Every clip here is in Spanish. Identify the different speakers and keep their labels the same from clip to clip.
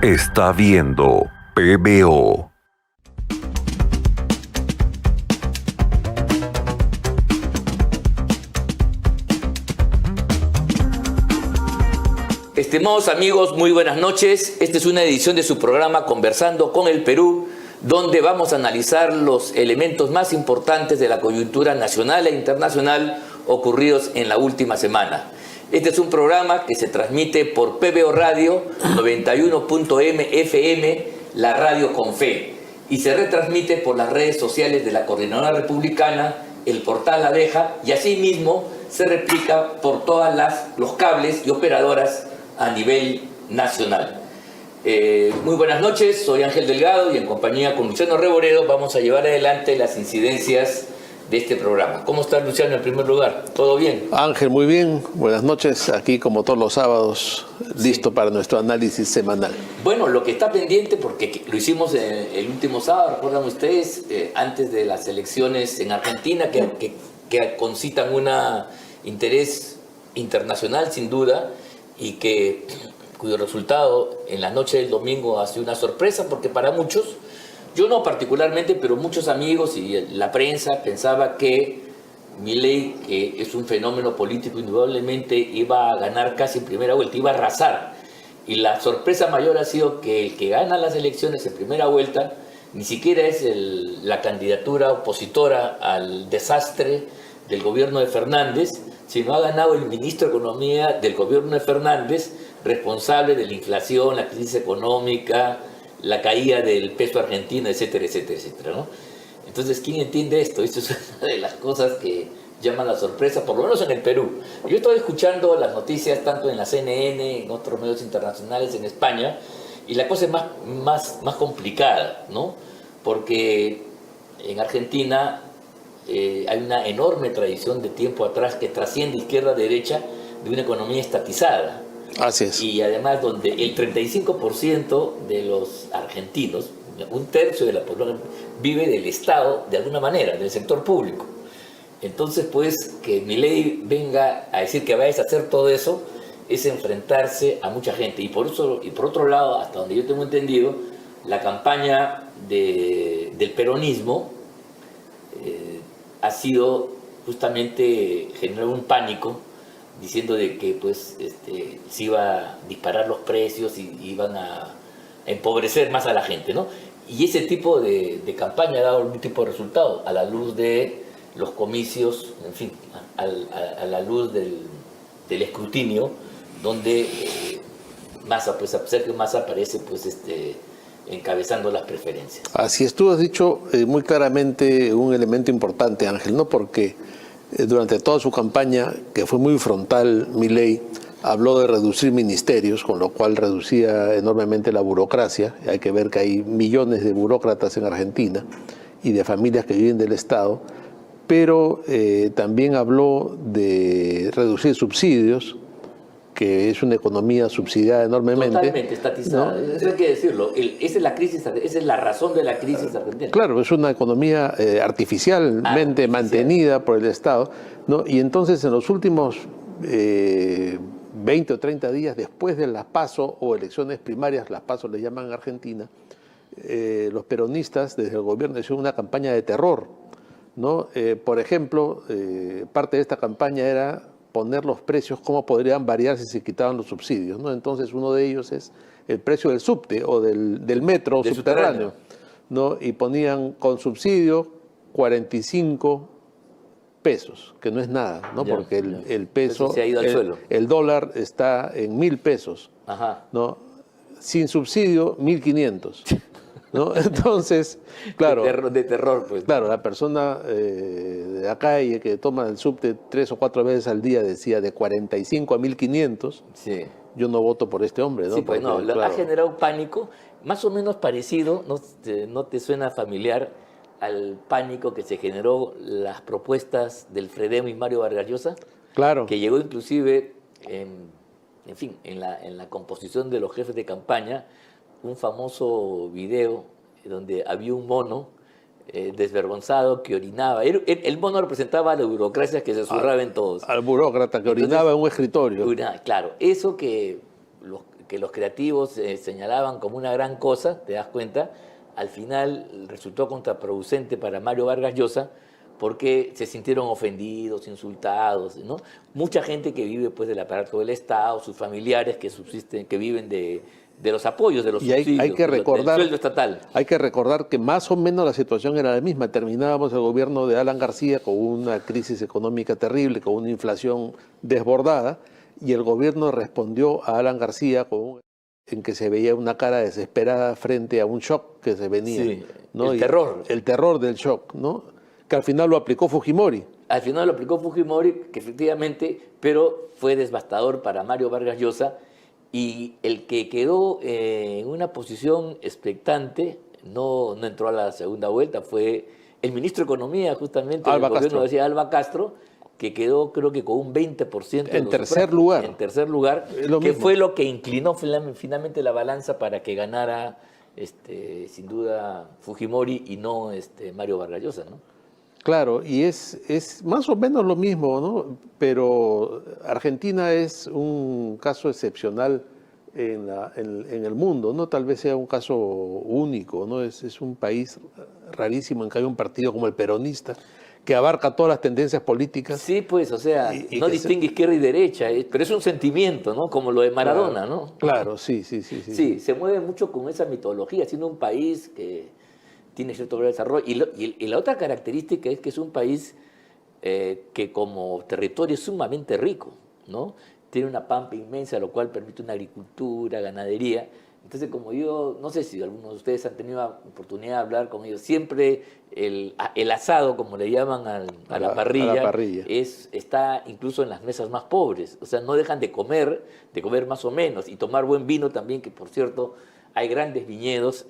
Speaker 1: Está viendo PBO.
Speaker 2: Estimados amigos, muy buenas noches. Esta es una edición de su programa Conversando con el Perú, donde vamos a analizar los elementos más importantes de la coyuntura nacional e internacional ocurridos en la última semana. Este es un programa que se transmite por PBO Radio 91.m FM, la radio con fe, y se retransmite por las redes sociales de la Coordinadora Republicana, el portal Abeja, y asimismo se replica por todos los cables y operadoras a nivel nacional. Muy buenas noches, soy Ángel Delgado y en compañía con Luciano Reboredo vamos a llevar adelante las incidencias de este programa. ¿Cómo estás, Luciano, en primer lugar? ¿Todo bien?
Speaker 3: Ángel, muy bien. Buenas noches. Aquí, como todos los sábados, listo para nuestro análisis semanal.
Speaker 2: Bueno, lo que está pendiente, porque lo hicimos el último sábado, recuerdan ustedes, antes de las elecciones en Argentina, que concitan un interés internacional, sin duda, y cuyo resultado en la noche del domingo ha sido una sorpresa, porque para muchos, yo no particularmente, pero muchos amigos y la prensa pensaba que Milei, que es un fenómeno político, indudablemente iba a ganar casi en primera vuelta, iba a arrasar. Y la sorpresa mayor ha sido que el que gana las elecciones en primera vuelta ni siquiera es la candidatura opositora al desastre del gobierno de Fernández, sino ha ganado el ministro de Economía del gobierno de Fernández, responsable de la inflación, la crisis económica, la caída del peso argentino, etcétera, etcétera, etcétera, ¿no? Entonces, ¿quién entiende esto? Esto es una de las cosas que llaman la sorpresa, por lo menos en el Perú. Yo estoy escuchando las noticias tanto en la CNN, en otros medios internacionales, en España, y la cosa es más complicada, ¿no? Porque en Argentina hay una enorme tradición de tiempo atrás que trasciende izquierda-derecha de una economía estatizada.
Speaker 3: Así es.
Speaker 2: Y además donde el 35% de los argentinos, un tercio de la población, vive del Estado de alguna manera, del sector público. Entonces, pues, que Milei venga a decir que va a deshacer todo eso es enfrentarse a mucha gente. Y por otro lado, hasta donde yo tengo entendido, la campaña del peronismo ha sido justamente generar un pánico, diciendo de que pues se iba a disparar los precios y iban a empobrecer más a la gente, ¿no? Y ese tipo de campaña ha dado algún tipo de resultado a la luz de los comicios, en fin, a la luz del escrutinio, donde Sergio Massa aparece pues encabezando las preferencias.
Speaker 3: Así es, tú has dicho muy claramente un elemento importante, Ángel, ¿no? Porque durante toda su campaña, que fue muy frontal, Milei habló de reducir ministerios, con lo cual reducía enormemente la burocracia. Hay que ver que hay millones de burócratas en Argentina y de familias que viven del Estado, pero también habló de reducir subsidios, que es una economía subsidiada enormemente.
Speaker 2: Totalmente estatizada, ¿no? Eso hay que decirlo. Esa es la razón de la crisis argentina.
Speaker 3: Claro, es una economía artificialmente mantenida por el Estado, ¿no? Y entonces en los últimos 20 o 30 días después de las PASO o elecciones primarias, las PASO le llaman en Argentina, los peronistas desde el gobierno hicieron una campaña de terror, ¿no? Por ejemplo, parte de esta campaña era poner los precios, cómo podrían variar si se quitaban los subsidios, ¿no? Entonces uno de ellos es el precio del subte o del metro subterráneo, ¿no? Y ponían con subsidio 45 pesos, que no es nada, ¿no? Porque el peso,
Speaker 2: se ha ido al suelo.
Speaker 3: El dólar está en 1.000 pesos,
Speaker 2: Ajá.
Speaker 3: ¿no? Sin subsidio, 1.500. ¿No? Entonces, claro,
Speaker 2: de terror, pues.
Speaker 3: Claro, la persona de la calle que toma el subte 3 o 4 veces al día decía de 45 a 1.500.
Speaker 2: Sí.
Speaker 3: Yo no voto por este hombre, ¿no?
Speaker 2: Sí, pues
Speaker 3: porque,
Speaker 2: no, ha generado pánico, más o menos parecido, ¿no te suena familiar al pánico que se generó las propuestas del Fredemo y Mario Vargas Llosa?
Speaker 3: Claro.
Speaker 2: Que llegó inclusive, en la composición de los jefes de campaña, un famoso video donde había un mono desvergonzado que orinaba. El mono representaba a la burocracia que se zurraba en todos.
Speaker 3: Al burócrata que orinaba en un escritorio.
Speaker 2: Claro, eso que que los creativos señalaban como una gran cosa, te das cuenta, al final resultó contraproducente para Mario Vargas Llosa porque se sintieron ofendidos, insultados, ¿no? Mucha gente que vive pues del aparato del Estado, sus familiares que subsisten, que viven de los apoyos, de los
Speaker 3: Y hay
Speaker 2: subsidios,
Speaker 3: que recordar,
Speaker 2: del sueldo estatal.
Speaker 3: hay que recordar que más o menos la situación era la misma. Terminábamos el gobierno de Alan García con una crisis económica terrible, con una inflación desbordada, y el gobierno respondió a Alan García en que se veía una cara desesperada frente a un shock que se venía.
Speaker 2: Sí,
Speaker 3: ¿no?
Speaker 2: el terror.
Speaker 3: El terror del shock, ¿no? Que al final lo aplicó Fujimori.
Speaker 2: Al final lo aplicó Fujimori, que efectivamente, pero fue devastador para Mario Vargas Llosa, y el que quedó en una posición expectante, no entró a la segunda vuelta, fue el ministro de Economía, justamente,
Speaker 3: Alba
Speaker 2: del gobierno
Speaker 3: Castro.
Speaker 2: de Alba Castro, que quedó creo que con un 20% de
Speaker 3: En
Speaker 2: los
Speaker 3: tercer
Speaker 2: sufragios.
Speaker 3: lugar.
Speaker 2: En tercer lugar,
Speaker 3: Es lo
Speaker 2: que
Speaker 3: mismo.
Speaker 2: fue lo que inclinó finalmente la balanza para que ganara, sin duda, Fujimori y no Mario Vargas Llosa, ¿no?
Speaker 3: Claro, y es más o menos lo mismo, ¿no? Pero Argentina es un caso excepcional en el mundo, ¿no? Tal vez sea un caso único, ¿no? Es un país rarísimo en que hay un partido como el peronista que abarca todas las tendencias políticas.
Speaker 2: Sí, pues, o sea,
Speaker 3: Y
Speaker 2: no
Speaker 3: que
Speaker 2: distingue izquierda y derecha, pero es un sentimiento, ¿no? Como lo de Maradona,
Speaker 3: Claro,
Speaker 2: ¿no?
Speaker 3: claro, sí.
Speaker 2: Sí, se mueve mucho con esa mitología, siendo un país que tiene cierto grado de desarrollo. Y la otra característica es que es un país que como territorio es sumamente rico, ¿no? Tiene una pampa inmensa, lo cual permite una agricultura, ganadería. Entonces, como yo, no sé si algunos de ustedes han tenido la oportunidad de hablar con ellos, siempre el asado, como le llaman a la parrilla, está incluso en las mesas más pobres. O sea, no dejan de comer más o menos, y tomar buen vino también, que por cierto, hay grandes viñedos,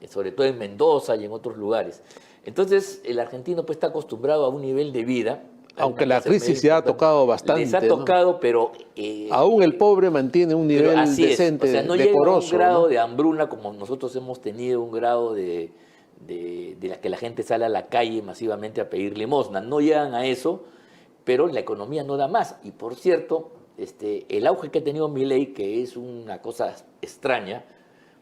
Speaker 2: sobre todo en Mendoza y en otros lugares. Entonces, el argentino pues está acostumbrado a un nivel de vida.
Speaker 3: Aunque la crisis se ha tocado bastante.
Speaker 2: Les ha tocado, ¿no? Pero...
Speaker 3: aún el pobre mantiene un nivel decente,
Speaker 2: o sea, no
Speaker 3: decoroso.
Speaker 2: llega a un grado,
Speaker 3: ¿no?
Speaker 2: de hambruna como nosotros hemos tenido, un grado de la que la gente sale a la calle masivamente a pedir limosna. No llegan a eso, pero la economía no da más. Y por cierto, el auge que ha tenido Milei, que es una cosa extraña,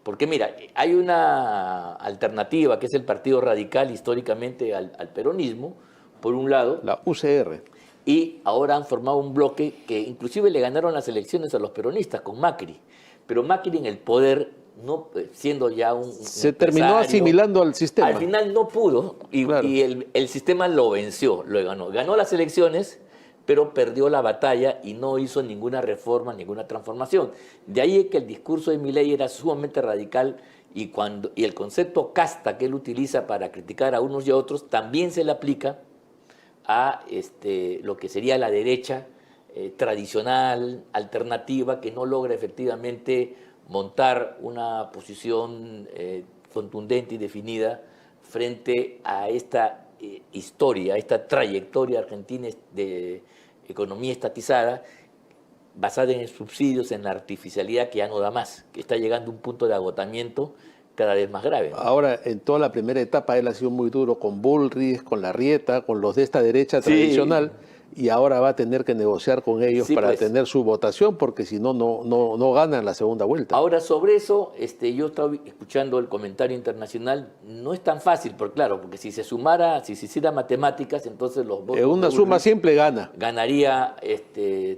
Speaker 2: porque mira, hay una alternativa que es el Partido Radical históricamente al peronismo, por un lado.
Speaker 3: La UCR.
Speaker 2: Y ahora han formado un bloque que inclusive le ganaron las elecciones a los peronistas con Macri. Pero Macri en el poder, no siendo ya un
Speaker 3: se terminó asimilando al sistema.
Speaker 2: Al final no pudo y,
Speaker 3: claro.
Speaker 2: y el sistema lo venció, lo ganó. Ganó las elecciones, pero perdió la batalla y no hizo ninguna reforma, ninguna transformación. De ahí que el discurso de Milei era sumamente radical, y el concepto casta que él utiliza para criticar a unos y a otros también se le aplica a lo que sería la derecha tradicional, alternativa, que no logra efectivamente montar una posición contundente y definida frente a esta historia, a esta trayectoria argentina de economía estatizada, basada en subsidios, en la artificialidad que ya no da más, que está llegando a un punto de agotamiento cada vez más grave, ¿no?
Speaker 3: Ahora, en toda la primera etapa, él ha sido muy duro con Bullrich, con Larrieta, con los de esta derecha tradicional, y ahora va a tener que negociar con ellos para
Speaker 2: pues,
Speaker 3: tener su votación, porque si no, no ganan la segunda vuelta.
Speaker 2: Ahora, sobre eso, yo estaba escuchando el comentario internacional. No es tan fácil, porque si se hiciera matemáticas, entonces los votos...
Speaker 3: En una suma simple gana.
Speaker 2: Ganaría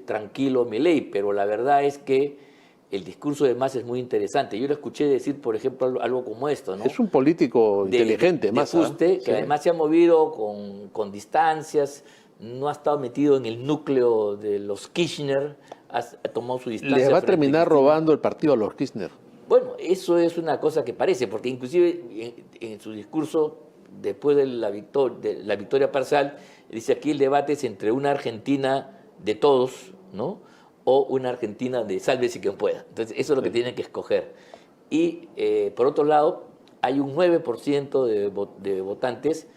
Speaker 2: tranquilo Milei, pero la verdad es que el discurso de Massa es muy interesante. Yo lo escuché decir, por ejemplo, algo como esto, ¿no?
Speaker 3: Es un político inteligente, Massa.
Speaker 2: Fuste, que además se ha movido con distancias, no ha estado metido en el núcleo de los Kirchner, ha tomado su distancia.
Speaker 3: Les va a terminar robando el partido a los Kirchner.
Speaker 2: Bueno, eso es una cosa que parece, porque inclusive en su discurso, después de la victoria parcial, dice aquí el debate es entre una Argentina de todos, ¿no?, o una Argentina de sálvese quien pueda. Entonces, eso es lo que tienen que escoger. Y, por otro lado, hay un 9% de votantes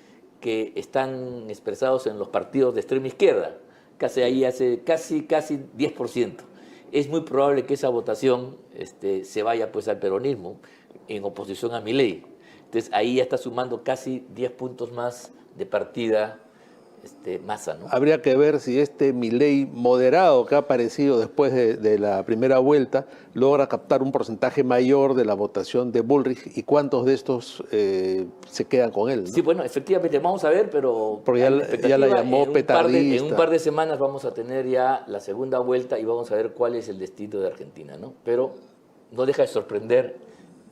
Speaker 2: que están expresados en los partidos de extrema izquierda, casi 10%. Es muy probable que esa votación se vaya pues al peronismo, en oposición a Milei. Entonces, ahí ya está sumando casi 10 puntos más de partida Massa, ¿no?
Speaker 3: Habría que ver si este Milei moderado que ha aparecido después de la primera vuelta logra captar un porcentaje mayor de la votación de Bullrich y cuántos de estos se quedan con él, ¿no?
Speaker 2: Sí, bueno, efectivamente, vamos a ver, pero
Speaker 3: Porque
Speaker 2: hay una
Speaker 3: ya la
Speaker 2: expectativa.
Speaker 3: llamó
Speaker 2: En
Speaker 3: petardista.
Speaker 2: un par de semanas vamos a tener ya la segunda vuelta y vamos a ver cuál es el destino de Argentina, ¿no? Pero no deja de sorprender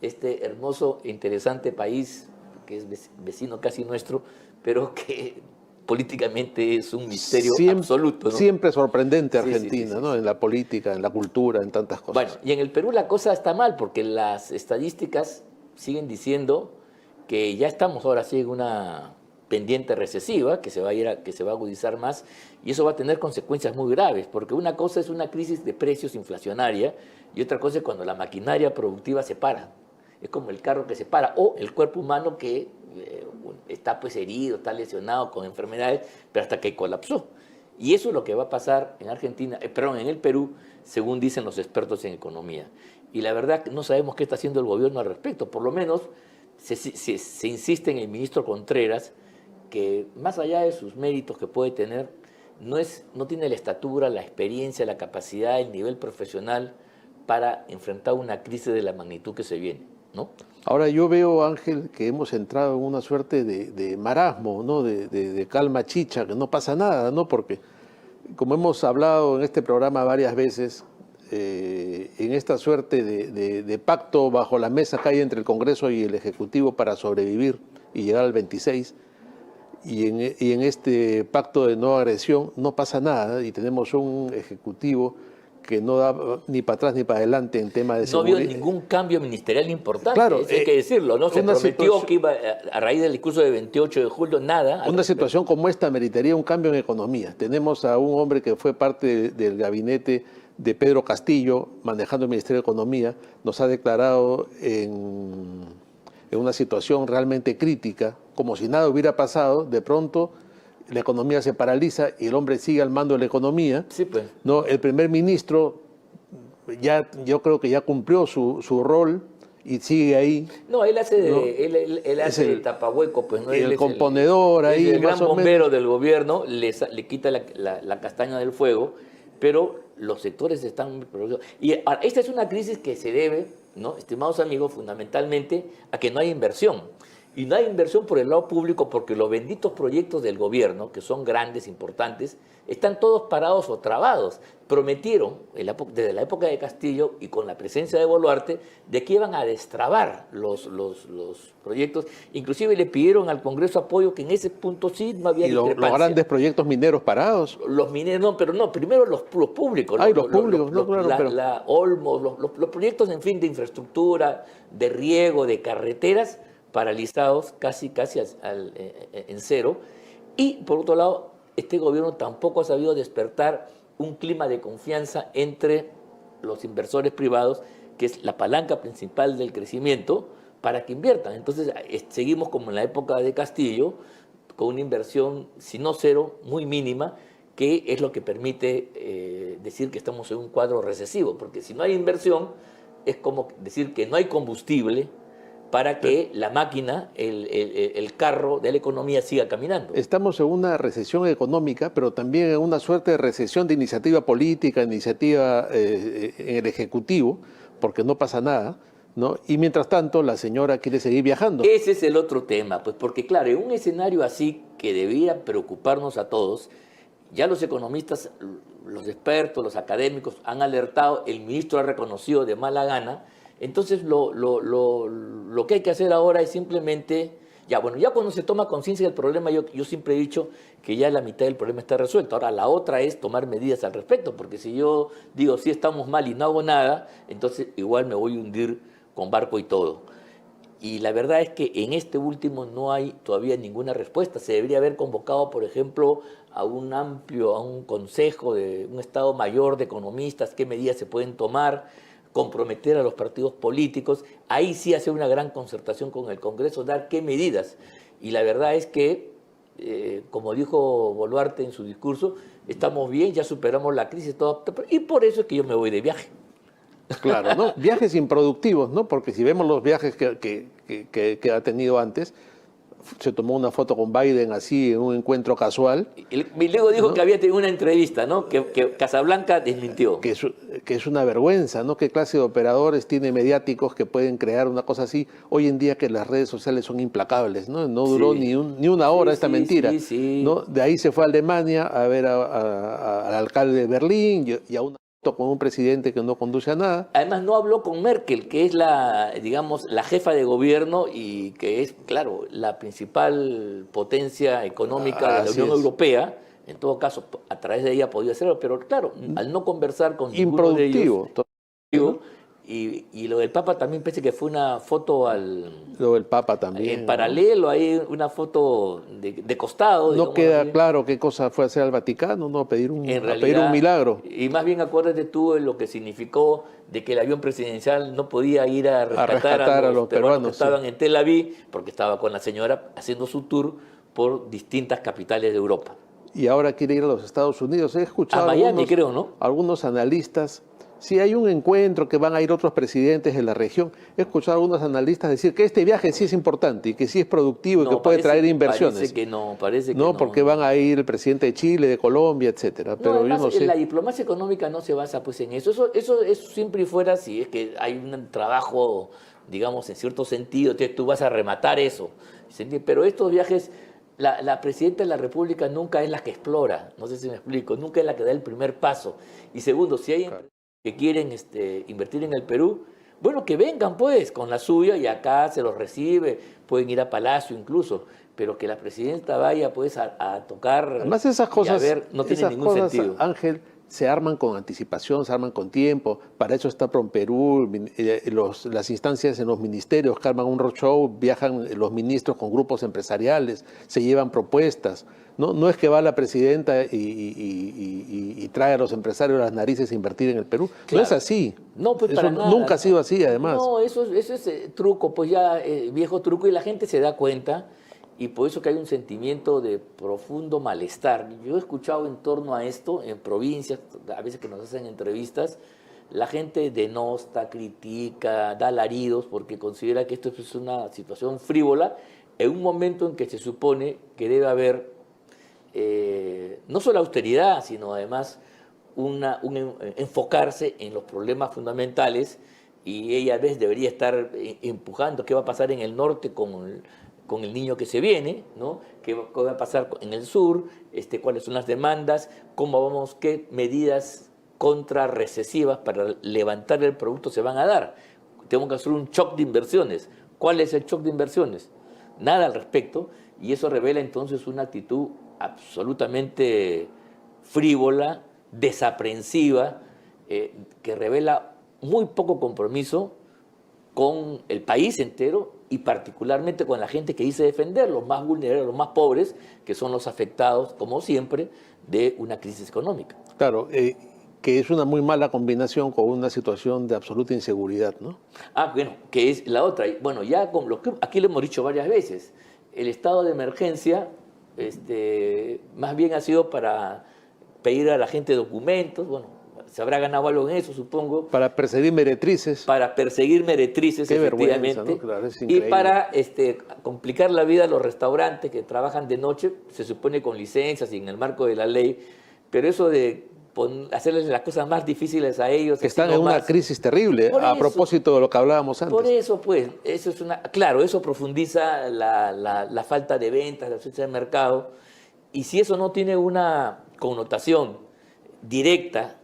Speaker 2: este hermoso e interesante país que es vecino casi nuestro, pero que políticamente es un misterio absoluto, ¿no?
Speaker 3: Siempre sorprendente
Speaker 2: Sí, sí,
Speaker 3: Argentina,
Speaker 2: sí,
Speaker 3: ¿no?
Speaker 2: sí.
Speaker 3: En la política, en la cultura, en tantas cosas.
Speaker 2: Bueno, y en el Perú la cosa está mal porque las estadísticas siguen diciendo que ya estamos ahora sí en una pendiente recesiva que se va a agudizar más y eso va a tener consecuencias muy graves, porque una cosa es una crisis de precios inflacionaria y otra cosa es cuando la maquinaria productiva se para. Es como el carro que se para o el cuerpo humano que está pues herido, está lesionado con enfermedades, pero hasta que colapsó. Y eso es lo que va a pasar en Argentina, en el Perú, según dicen los expertos en economía. Y la verdad que no sabemos qué está haciendo el gobierno al respecto. Por lo menos se insiste en el ministro Contreras que más allá de sus méritos que puede tener, no tiene la estatura, la experiencia, la capacidad, el nivel profesional para enfrentar una crisis de la magnitud que se viene, ¿no?
Speaker 3: Ahora yo veo, Ángel, que hemos entrado en una suerte de marasmo, ¿no? De calma chicha, que no pasa nada, ¿no? Porque, como hemos hablado en este programa varias veces, en esta suerte de pacto bajo la mesa que hay entre el Congreso y el Ejecutivo para sobrevivir y llegar al 26, y en este pacto de no agresión no pasa nada, y tenemos un Ejecutivo que no da ni para atrás ni para adelante en tema de
Speaker 2: No
Speaker 3: seguridad.
Speaker 2: había ningún cambio ministerial importante,
Speaker 3: Claro,
Speaker 2: eso hay que decirlo, ¿no? Se prometió que iba, a raíz del discurso del 28 de julio, nada.
Speaker 3: Una situación como esta meritaría un cambio en economía. Tenemos a un hombre que fue parte del gabinete de Pedro Castillo, manejando el Ministerio de Economía, nos ha declarado en una situación realmente crítica, como si nada hubiera pasado. De pronto la economía se paraliza y el hombre sigue al mando de la economía.
Speaker 2: Sí, pues.
Speaker 3: ¿No? El primer ministro yo creo que ya cumplió su rol y sigue ahí.
Speaker 2: No, él hace de,
Speaker 3: ¿no?
Speaker 2: él hace de tapahueco, pues, ¿no?
Speaker 3: El
Speaker 2: Él es
Speaker 3: componedor ahí,
Speaker 2: el gran
Speaker 3: más o menos.
Speaker 2: bombero del gobierno, le quita la castaña del fuego, pero los sectores están muy producidos. Y esta es una crisis que se debe, ¿no, estimados amigos, fundamentalmente a que no hay inversión. Y no hay inversión por el lado público porque los benditos proyectos del gobierno, que son grandes, importantes, están todos parados o trabados. Prometieron, desde la época de Castillo y con la presencia de Boluarte, de que iban a destrabar los proyectos. Inclusive le pidieron al Congreso apoyo, que en ese punto sí no había discrepancia.
Speaker 3: Los grandes proyectos mineros parados.
Speaker 2: Los mineros, no, pero no, primero los públicos.
Speaker 3: Ay, los públicos, no, claro.
Speaker 2: Pero la Olmos, los proyectos, en fin, de infraestructura, de riego, de carreteras, paralizados casi en cero. Y, por otro lado, este gobierno tampoco ha sabido despertar un clima de confianza entre los inversores privados, que es la palanca principal del crecimiento, para que inviertan. Entonces, seguimos como en la época de Castillo, con una inversión, si no cero, muy mínima, que es lo que permite decir que estamos en un cuadro recesivo, porque si no hay inversión, es como decir que no hay combustible para que la máquina, el carro de la economía siga caminando.
Speaker 3: Estamos en una recesión económica, pero también en una suerte de recesión de iniciativa política, iniciativa en el Ejecutivo, porque no pasa nada, ¿no? Y mientras tanto, la señora quiere seguir viajando.
Speaker 2: Ese es el otro tema, pues porque claro, en un escenario así que debía preocuparnos a todos, ya los economistas, los expertos, los académicos han alertado, el ministro ha reconocido de mala gana. Entonces lo que hay que hacer ahora es simplemente, ya cuando se toma conciencia del problema, yo siempre he dicho que ya la mitad del problema está resuelto. Ahora la otra es tomar medidas al respecto, porque si yo digo sí estamos mal y no hago nada, entonces igual me voy a hundir con barco y todo. Y la verdad es que en este último no hay todavía ninguna respuesta. Se debería haber convocado, por ejemplo, a un consejo de un Estado Mayor de economistas, qué medidas se pueden tomar, comprometer a los partidos políticos, ahí sí hacer una gran concertación con el Congreso, dar qué medidas. Y la verdad es que, como dijo Boluarte en su discurso, estamos bien, ya superamos la crisis, todo, y por eso es que yo me voy de viaje.
Speaker 3: Claro, ¿no? Viajes improductivos, ¿no? Porque si vemos los viajes que ha tenido antes, se tomó una foto con Biden así en un encuentro casual.
Speaker 2: Y luego dijo
Speaker 3: ¿no?
Speaker 2: que había tenido una entrevista, ¿no? Que Casablanca desmintió.
Speaker 3: Que es una vergüenza, ¿no? ¿Qué clase de operadores tiene mediáticos que pueden crear una cosa así? Hoy en día que las redes sociales son implacables, ¿no? No duró
Speaker 2: Sí.
Speaker 3: ni una hora
Speaker 2: Sí,
Speaker 3: esta
Speaker 2: sí,
Speaker 3: mentira,
Speaker 2: sí, sí.
Speaker 3: ¿no? De ahí se fue a Alemania a ver al alcalde de Berlín y a una foto con un presidente que no conduce a nada.
Speaker 2: Además no habló con Merkel, que es la, digamos, la jefa de gobierno y que es, claro, la principal potencia económica de la
Speaker 3: Así
Speaker 2: Unión
Speaker 3: es.
Speaker 2: Europea. En todo caso, a través de ella podía hacerlo, pero claro, al no conversar con ninguno de ellos,
Speaker 3: Improductivo.
Speaker 2: y lo del Papa también parece que fue una foto
Speaker 3: Lo del Papa también.
Speaker 2: en
Speaker 3: ¿no?
Speaker 2: paralelo, hay una foto de costado.
Speaker 3: No
Speaker 2: digamos
Speaker 3: queda
Speaker 2: así.
Speaker 3: claro qué cosa fue hacer al Vaticano, ¿no? A pedir
Speaker 2: En
Speaker 3: a pedir
Speaker 2: realidad,
Speaker 3: un milagro.
Speaker 2: y más bien acuérdate tú de lo que significó de que el avión presidencial no podía ir a rescatar a los peruanos que
Speaker 3: sí.
Speaker 2: estaban en Tel Aviv, porque estaba con la señora haciendo su tour por distintas capitales de Europa.
Speaker 3: Y ahora quiere ir a los Estados Unidos. He escuchado
Speaker 2: A Miami, creo, ¿no?
Speaker 3: algunos analistas. Si hay un encuentro que van a ir otros presidentes de la región, he escuchado a algunos analistas decir que este viaje sí es importante y que sí es productivo y
Speaker 2: No,
Speaker 3: que puede traer inversiones.
Speaker 2: Parece que no, parece que
Speaker 3: No,
Speaker 2: no.
Speaker 3: porque van a ir el presidente de Chile, de Colombia, etcétera.
Speaker 2: No,
Speaker 3: Pero
Speaker 2: además,
Speaker 3: yo no sé.
Speaker 2: la diplomacia económica no se basa pues en eso. Eso es siempre y fuera si es que hay un trabajo, digamos, en cierto sentido, entonces tú vas a rematar eso. Pero estos viajes, la presidenta de la República nunca es la que explora, no sé si me explico, nunca es la que da el primer paso. Y segundo, si hay empresas que quieren invertir en el Perú, bueno, que vengan pues con la suya y acá se los recibe, pueden ir a Palacio incluso, pero que la presidenta vaya pues a tocar
Speaker 3: Además, esas
Speaker 2: y
Speaker 3: cosas,
Speaker 2: a ver, no tiene
Speaker 3: esas
Speaker 2: ningún
Speaker 3: cosas,
Speaker 2: sentido.
Speaker 3: Ángel, se arman con anticipación, se arman con tiempo. Para eso está PROMPERÚ, las instancias en los ministerios que arman un roadshow, viajan los ministros con grupos empresariales, se llevan propuestas. No es que va la presidenta y trae a los empresarios las narices a invertir en el Perú.
Speaker 2: Claro.
Speaker 3: No es así.
Speaker 2: No, pues
Speaker 3: Eso
Speaker 2: para nada.
Speaker 3: nunca ha sido así, además.
Speaker 2: No, eso es truco, pues ya viejo truco y la gente se da cuenta y por eso que hay un sentimiento de profundo malestar. Yo he escuchado en torno a esto en provincias, a veces que nos hacen entrevistas, la gente denosta, critica, da alaridos porque considera que esto es una situación frívola en un momento en que se supone que debe haber no solo austeridad, sino además enfocarse en los problemas fundamentales y ella a veces debería estar empujando qué va a pasar en el norte con el niño que se viene, ¿no? ¿Qué va a pasar en el sur? ¿Cuáles son las demandas? ¿Qué medidas contrarrecesivas para levantar el producto se van a dar? Tenemos que hacer un shock de inversiones. ¿Cuál es el shock de inversiones? Nada al respecto y eso revela entonces una actitud absolutamente frívola, desaprensiva, que revela muy poco compromiso con el país entero y particularmente con la gente que dice defender, los más vulnerables, los más pobres, que son los afectados, como siempre, de una crisis económica.
Speaker 3: Claro, que es una muy mala combinación con una situación de absoluta inseguridad, ¿no?
Speaker 2: Bueno, que es la otra. Bueno, ya con aquí lo hemos dicho varias veces, el estado de emergencia más bien ha sido para pedir a la gente documentos, bueno, se habrá ganado algo en eso, supongo.
Speaker 3: Para perseguir meretrices.
Speaker 2: Para perseguir meretrices,
Speaker 3: Qué
Speaker 2: efectivamente.
Speaker 3: vergüenza, ¿no? Claro, es
Speaker 2: y
Speaker 3: increíble.
Speaker 2: para complicar la vida a los restaurantes que trabajan de noche, se supone con licencias y en el marco de la ley, pero eso de hacerles las cosas más difíciles a ellos.
Speaker 3: Que están en una crisis terrible,
Speaker 2: Por
Speaker 3: a
Speaker 2: eso.
Speaker 3: propósito de lo que hablábamos antes.
Speaker 2: Por eso, pues, eso es claro, eso profundiza la falta de ventas, la ausencia de mercado, y si eso no tiene una connotación directa,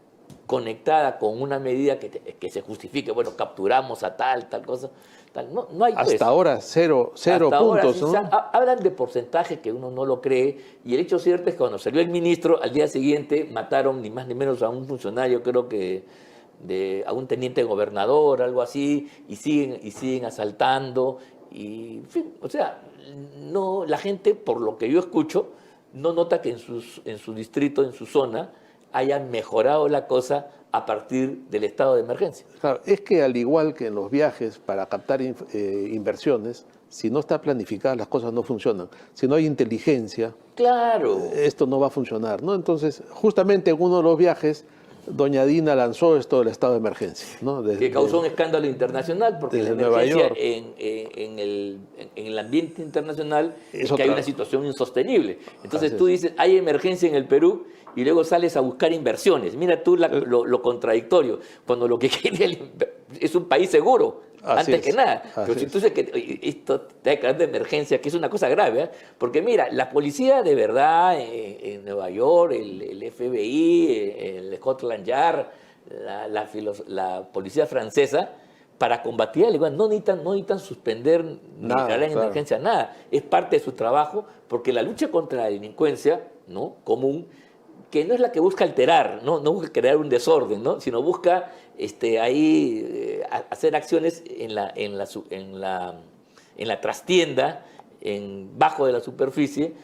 Speaker 2: conectada con una medida que se justifique, bueno, capturamos a tal cosa, tal, no hay pues.
Speaker 3: Hasta ahora, cero
Speaker 2: Hasta
Speaker 3: puntos,
Speaker 2: ahora,
Speaker 3: ¿no?
Speaker 2: Hablan de porcentajes que uno no lo cree, y el hecho cierto es que cuando salió el ministro, al día siguiente mataron ni más ni menos a un funcionario, creo que a un teniente gobernador, algo así, y siguen asaltando, y en fin, o sea, no, la gente, por lo que yo escucho, no nota que en su distrito, en su zona, hayan mejorado la cosa a partir del estado de emergencia.
Speaker 3: Claro, es que al igual que en los viajes para captar inversiones, si no está planificada las cosas no funcionan. Si no hay inteligencia,
Speaker 2: Claro.
Speaker 3: esto no va a funcionar, ¿no? Entonces, justamente en uno de los viajes doña Dina lanzó esto del estado de emergencia, ¿no?
Speaker 2: Que causó un escándalo internacional, porque la
Speaker 3: desde Nueva
Speaker 2: emergencia
Speaker 3: York.
Speaker 2: en el ambiente internacional
Speaker 3: Es
Speaker 2: es que
Speaker 3: otra.
Speaker 2: hay una situación insostenible. Entonces
Speaker 3: Así
Speaker 2: tú
Speaker 3: es.
Speaker 2: dices, hay emergencia en el Perú y luego sales a buscar inversiones. Mira tú lo contradictorio, cuando lo que quiere es un país seguro.
Speaker 3: Así
Speaker 2: Antes que
Speaker 3: es,
Speaker 2: nada.
Speaker 3: así
Speaker 2: Pero si
Speaker 3: es.
Speaker 2: tú dices que esto te va a declarar de emergencia, que es una cosa grave, ¿eh? Porque mira, la policía de verdad en Nueva York, el FBI, el Scotland Yard, la policía francesa, para combatir al igual no necesitan suspender ni
Speaker 3: Nada,
Speaker 2: declarar en
Speaker 3: claro.
Speaker 2: emergencia nada. Es parte de su trabajo, porque la lucha contra la delincuencia, ¿no?, común, que no es la que busca alterar, no busca crear un desorden, ¿no?, sino busca hacer acciones en la trastienda, bajo de la superficie.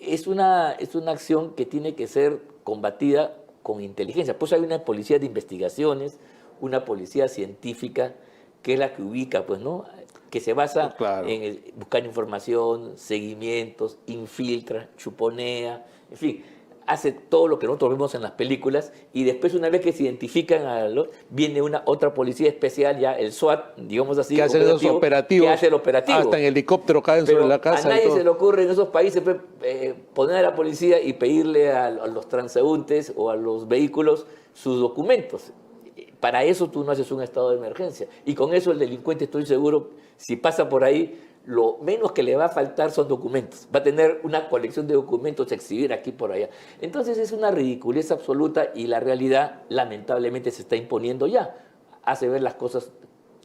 Speaker 2: Es una acción que tiene que ser combatida con inteligencia. Pues hay una policía de investigaciones, una policía científica, que es la que ubica, pues, ¿no?, que se basa
Speaker 3: Claro.
Speaker 2: en buscar información, seguimientos, infiltra, chuponea, en fin, hace todo lo que nosotros vemos en las películas, y después, una vez que se identifican, viene otra policía especial, ya el SWAT, digamos así,
Speaker 3: Que hacen esos operativos.
Speaker 2: que hace el operativo.
Speaker 3: Hasta en helicóptero caen
Speaker 2: Pero
Speaker 3: sobre la casa.
Speaker 2: a
Speaker 3: y
Speaker 2: nadie
Speaker 3: todo.
Speaker 2: se le ocurre en esos países poner a la policía y pedirle a los transeúntes o a los vehículos sus documentos. Para eso tú no haces un estado de emergencia. Y con eso el delincuente, estoy seguro, si pasa por ahí, lo menos que le va a faltar son documentos. Va a tener una colección de documentos a exhibir aquí por allá. Entonces es una ridiculez absoluta, y la realidad lamentablemente se está imponiendo ya. Hace ver las cosas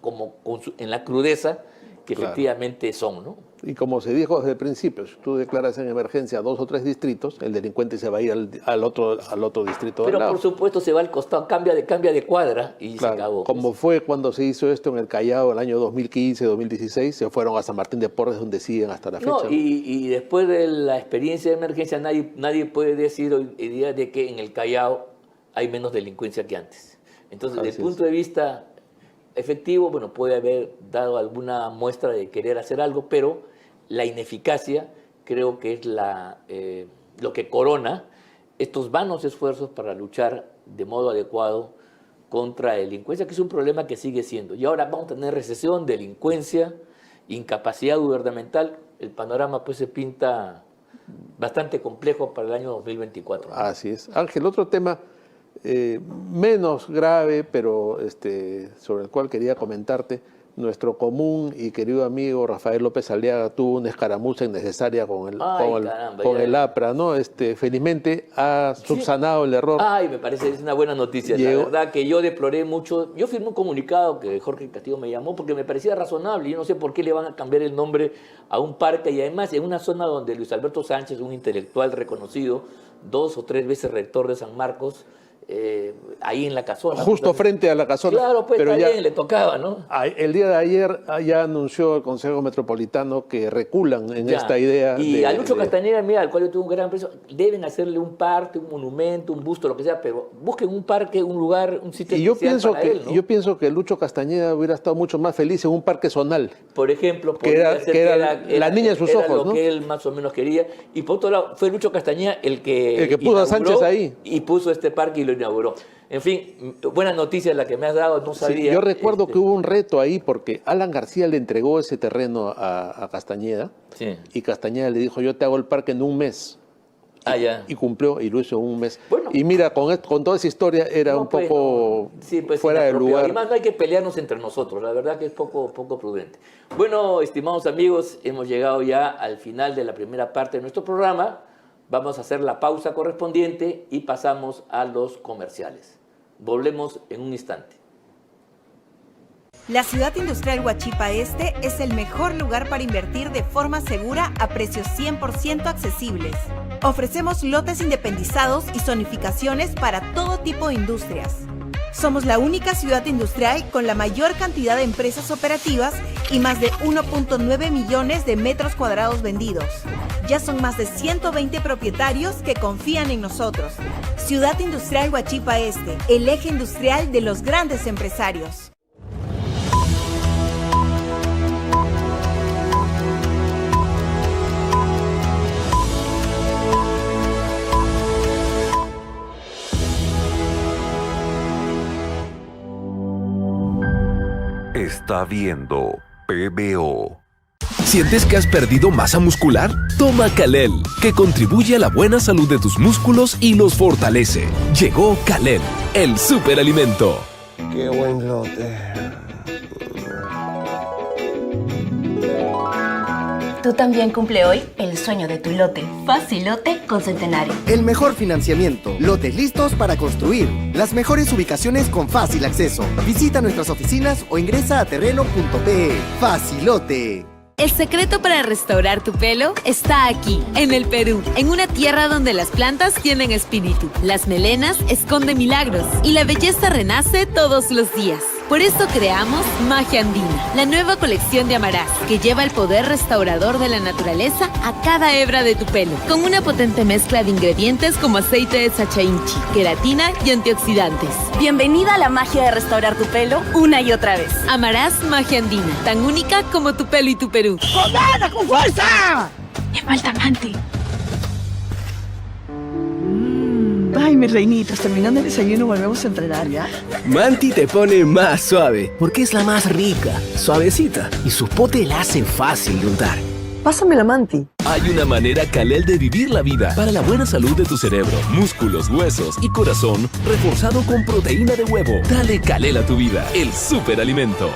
Speaker 2: como en la crudeza que
Speaker 3: Claro.
Speaker 2: efectivamente son, ¿no?
Speaker 3: Y como se dijo desde el principio, si tú declaras en emergencia 2 o 3 distritos, el delincuente se va a ir al otro distrito
Speaker 2: Pero
Speaker 3: al lado.
Speaker 2: por supuesto se va al costado, cambia de cuadra y
Speaker 3: Claro,
Speaker 2: se acabó.
Speaker 3: como fue cuando se hizo esto en el Callao el año 2015, 2016, se fueron a San Martín de Porres, donde siguen hasta la fecha.
Speaker 2: No,
Speaker 3: ¿no?
Speaker 2: y después de la experiencia de emergencia, nadie puede decir hoy día de que en el Callao hay menos delincuencia que antes. Entonces, desde el
Speaker 3: Así
Speaker 2: punto de vista efectivo, bueno, puede haber dado alguna muestra de querer hacer algo, pero la ineficacia creo que es lo que corona estos vanos esfuerzos para luchar de modo adecuado contra la delincuencia, que es un problema que sigue siendo. Y ahora vamos a tener recesión, delincuencia, incapacidad gubernamental. El panorama pues se pinta bastante complejo para el año 2024. ¿no?
Speaker 3: Así es. Ángel, otro tema menos grave, pero sobre el cual quería comentarte. Nuestro común y querido amigo Rafael López Aliaga tuvo una escaramuza innecesaria con el APRA, ¿no? Felizmente ha subsanado el error.
Speaker 2: Ay, me parece, es una buena noticia. La verdad que yo deploré mucho. Yo firmé un comunicado que Jorge Castillo me llamó porque me parecía razonable. Yo no sé por qué le van a cambiar el nombre a un parque, y además en una zona donde Luis Alberto Sánchez, un intelectual reconocido, 2 o 3 veces rector de San Marcos, ahí en la casona.
Speaker 3: Justo frente a la casona.
Speaker 2: Claro, pues
Speaker 3: pero
Speaker 2: está
Speaker 3: ya,
Speaker 2: bien, le tocaba, ¿no?
Speaker 3: El día de ayer ya anunció el Consejo Metropolitano que reculan en esta idea.
Speaker 2: Y a Lucho Castañeda, mira, al cual yo tuve un gran aprecio, deben hacerle un parque, un monumento, un busto, lo que sea, pero busquen un parque, un lugar, un sitio
Speaker 3: y yo
Speaker 2: especial
Speaker 3: pienso
Speaker 2: para
Speaker 3: que
Speaker 2: él, ¿no?
Speaker 3: Yo pienso que Lucho Castañeda hubiera estado mucho más feliz en un parque zonal.
Speaker 2: Por ejemplo,
Speaker 3: que era la niña en sus
Speaker 2: era
Speaker 3: ojos,
Speaker 2: lo
Speaker 3: ¿no?
Speaker 2: que él más o menos quería. Y por otro lado, fue Lucho Castañeda el que
Speaker 3: puso a Sánchez ahí.
Speaker 2: Y puso este parque y lo inauguró. En fin, buena noticia la que me has dado, no sabía.
Speaker 3: Sí, yo recuerdo que hubo un reto ahí porque Alan García le entregó ese terreno a Castañeda,
Speaker 2: Sí.
Speaker 3: y Castañeda le dijo, yo te hago el parque en un mes.
Speaker 2: Ya.
Speaker 3: Y cumplió y lo hizo en un mes.
Speaker 2: Bueno.
Speaker 3: Y mira, con toda esa historia era un
Speaker 2: pues,
Speaker 3: poco
Speaker 2: Sí, pues,
Speaker 3: fuera de
Speaker 2: inapropiado.
Speaker 3: lugar.
Speaker 2: Además, no hay que pelearnos entre nosotros, la verdad que es poco prudente. Bueno, estimados amigos, hemos llegado ya al final de la primera parte de nuestro programa. Vamos a hacer la pausa correspondiente y pasamos a los comerciales. Volvemos en un instante.
Speaker 4: La ciudad industrial Huachipa Este es el mejor lugar para invertir de forma segura a precios 100% accesibles. Ofrecemos lotes independizados y zonificaciones para todo tipo de industrias. Somos la única ciudad industrial con la mayor cantidad de empresas operativas y más de 1.9 millones de metros cuadrados vendidos. Ya son más de 120 propietarios que confían en nosotros. Ciudad Industrial Huachipa Este, el eje industrial de los grandes empresarios.
Speaker 1: Está viendo PBO.
Speaker 5: ¿Sientes que has perdido masa muscular? Toma Calel, que contribuye a la buena salud de tus músculos y los fortalece. Llegó Calel, el superalimento.
Speaker 6: ¡Qué buen lote!
Speaker 7: Tú también cumple hoy el sueño de tu lote. Facilote con Centenario.
Speaker 8: El mejor financiamiento. Lotes listos para construir. Las mejores ubicaciones con fácil acceso. Visita nuestras oficinas o ingresa a terreno.pe. Facilote.
Speaker 9: El secreto para restaurar tu pelo está aquí, en el Perú, en una tierra donde las plantas tienen espíritu, las melenas esconden milagros y la belleza renace todos los días. Por eso creamos Magia Andina, la nueva colección de Amarás, que lleva el poder restaurador de la naturaleza a cada hebra de tu pelo, con una potente mezcla de ingredientes como aceite de sachainchi, queratina y antioxidantes.
Speaker 7: Bienvenida a la magia de restaurar tu pelo una y otra vez.
Speaker 9: Amarás Magia Andina, tan única como tu pelo y tu Perú.
Speaker 10: ¡Con ganas, con fuerza!
Speaker 7: Me falta Manti.
Speaker 10: Ay, mis reinitas, terminando el desayuno volvemos a entrenar, ¿ya?
Speaker 11: Manti te pone más suave, porque es la más rica, suavecita, y su pote la hace fácil de untar.
Speaker 10: Pásame la Manti.
Speaker 5: Hay una manera Calel de vivir la vida para la buena salud de tu cerebro, músculos, huesos y corazón, reforzado con proteína de huevo. Dale Calel a tu vida, el superalimento.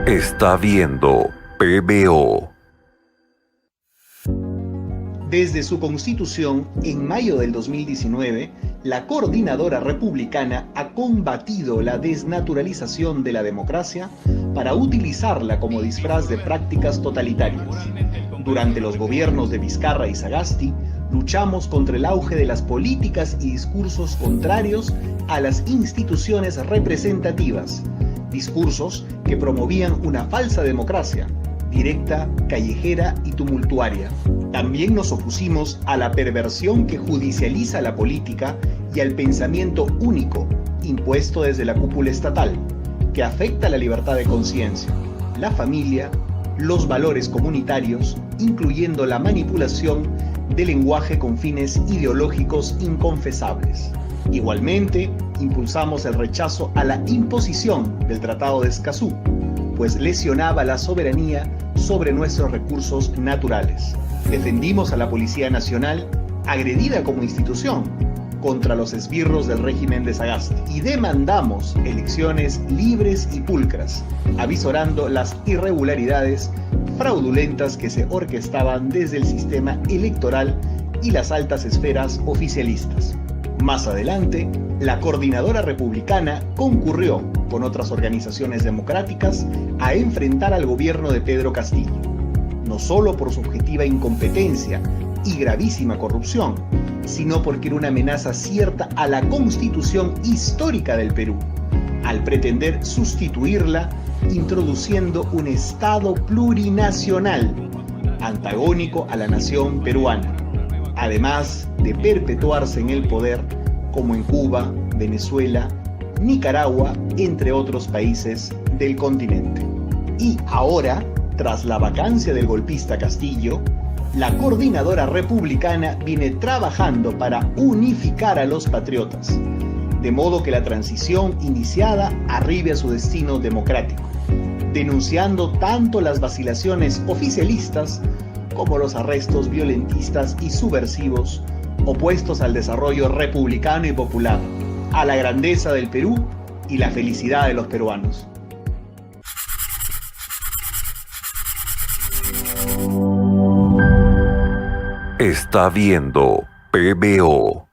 Speaker 1: Está viendo PBO.
Speaker 12: Desde su constitución, en mayo del 2019, la Coordinadora Republicana ha combatido la desnaturalización de la democracia para utilizarla como disfraz de prácticas totalitarias. Durante los gobiernos de Vizcarra y Sagasti, luchamos contra el auge de las políticas y discursos contrarios a las instituciones representativas, discursos que promovían una falsa democracia, directa, callejera y tumultuaria. También nos opusimos a la perversión que judicializa la política y al pensamiento único impuesto desde la cúpula estatal, que afecta la libertad de conciencia, la familia, los valores comunitarios, incluyendo la manipulación del lenguaje con fines ideológicos inconfesables. Igualmente, impulsamos el rechazo a la imposición del Tratado de Escazú, pues lesionaba la soberanía sobre nuestros recursos naturales. Defendimos a la Policía Nacional, agredida como institución, contra los esbirros del régimen de Sagasti, y demandamos elecciones libres y pulcras, avisorando las irregularidades fraudulentas que se orquestaban desde el sistema electoral y las altas esferas oficialistas. Más adelante, la Coordinadora Republicana concurrió con otras organizaciones democráticas a enfrentar al gobierno de Pedro Castillo, no solo por su objetiva incompetencia y gravísima corrupción, sino porque era una amenaza cierta a la Constitución histórica del Perú, al pretender sustituirla introduciendo un Estado plurinacional, antagónico a la nación peruana, además de perpetuarse en el poder como en Cuba, Venezuela, Nicaragua, entre otros países del continente. Y ahora, tras la vacancia del golpista Castillo, la Coordinadora Republicana viene trabajando para unificar a los patriotas, de modo que la transición iniciada arribe a su destino democrático, denunciando tanto las vacilaciones oficialistas como los arrestos violentistas y subversivos opuestos al desarrollo republicano y popular, a la grandeza del Perú y la felicidad de los peruanos.
Speaker 1: Está viendo PBO.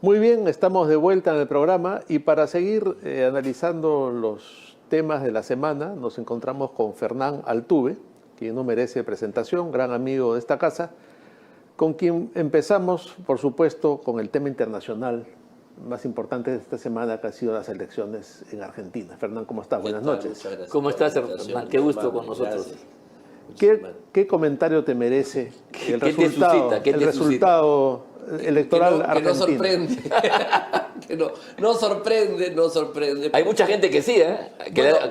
Speaker 3: Muy bien, estamos de vuelta en el programa y para seguir analizando los temas de la semana nos encontramos con Fernán Altuve, quien no merece presentación, gran amigo de esta casa, con quien empezamos, por supuesto, con el tema internacional más importante de esta semana, que ha sido las elecciones en Argentina. Fernán, ¿cómo estás? Buenas noches.
Speaker 2: ¿Cómo estás, Fernán? Qué gusto con nosotros.
Speaker 3: ¿Qué comentario te merece el
Speaker 2: ¿Qué te
Speaker 3: resultado,
Speaker 2: suscita? ¿Qué
Speaker 3: el
Speaker 2: te
Speaker 3: resultado electoral
Speaker 11: que no
Speaker 3: argentino.
Speaker 11: sorprende. Que no sorprende.
Speaker 2: Hay mucha gente que sí, ¿eh?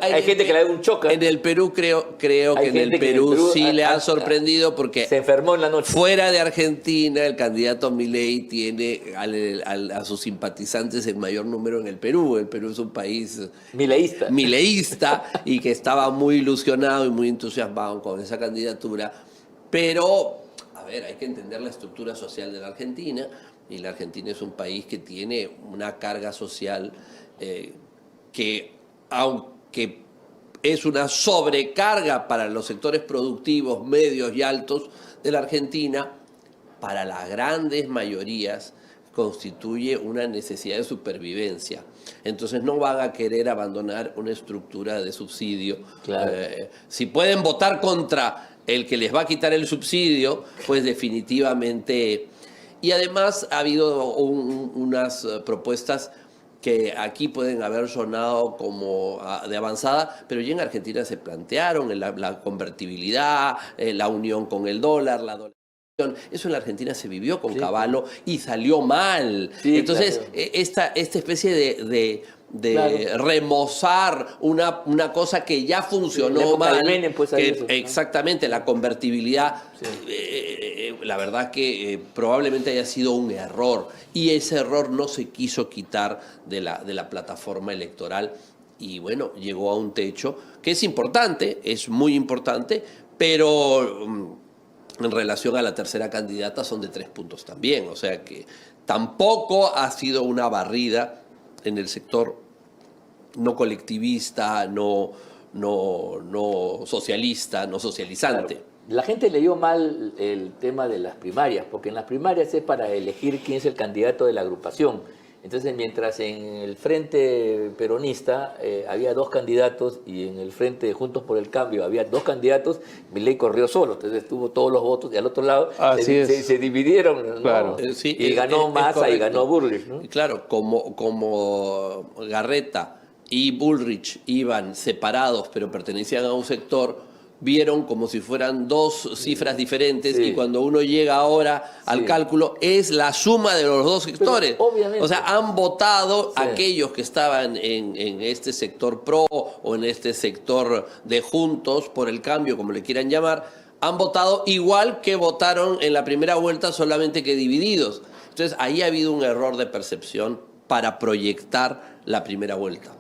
Speaker 2: Hay gente que le da un choque.
Speaker 11: En el Perú creo que en el Perú sí le ha sorprendido porque
Speaker 2: se enfermó en la noche.
Speaker 11: Fuera de Argentina, el candidato Milei tiene a sus simpatizantes en mayor número en el Perú. El Perú es un país mileísta y que estaba muy ilusionado y muy entusiasmado con esa candidatura. Pero, a ver, hay que entender la estructura social de la Argentina. Y la Argentina es un país que tiene una carga social que, aunque es una sobrecarga para los sectores productivos medios y altos de la Argentina, para las grandes mayorías constituye una necesidad de supervivencia. Entonces no van a querer abandonar una estructura de subsidio.
Speaker 2: Claro.
Speaker 11: Si pueden votar contra el que les va a quitar el subsidio, pues definitivamente... Y además ha habido unas propuestas que aquí pueden haber sonado como de avanzada, pero ya en Argentina se plantearon la convertibilidad, la unión con el dólar, la dolarización. Eso en la Argentina se vivió con Cavallo y salió mal. Sí, entonces, claro. esta especie de remozar una cosa que ya funcionó mal, Menem, pues, exactamente, la convertibilidad, la verdad que probablemente haya sido un error, y ese error no se quiso quitar de la plataforma electoral, y bueno, llegó a un techo que es importante, es muy importante, pero en relación a la tercera candidata son de 3 puntos también, o sea que tampoco ha sido una barrida en el sector no colectivista, no socialista, no socializante.
Speaker 2: Claro. La gente leyó mal el tema de las primarias, porque en las primarias es para elegir quién es el candidato de la agrupación. Entonces, mientras en el Frente Peronista había 2 candidatos y en el Frente Juntos por el Cambio había 2 candidatos, Milei corrió solo, entonces tuvo todos los votos y al otro lado se dividieron, ¿no?
Speaker 3: Claro.
Speaker 2: Sí, y ganó Massa y ganó Bullrich, ¿no?
Speaker 11: Claro, como Garreta y Bullrich iban separados pero pertenecían a un sector, vieron como si fueran 2 cifras diferentes, y cuando uno llega ahora al cálculo es la suma de los 2 sectores. Pero, obviamente. O sea, han votado aquellos que estaban en este sector pro o en este sector de Juntos por el Cambio, como le quieran llamar, han votado igual que votaron en la primera vuelta, solamente que divididos. Entonces ahí ha habido un error de percepción para proyectar la primera vuelta.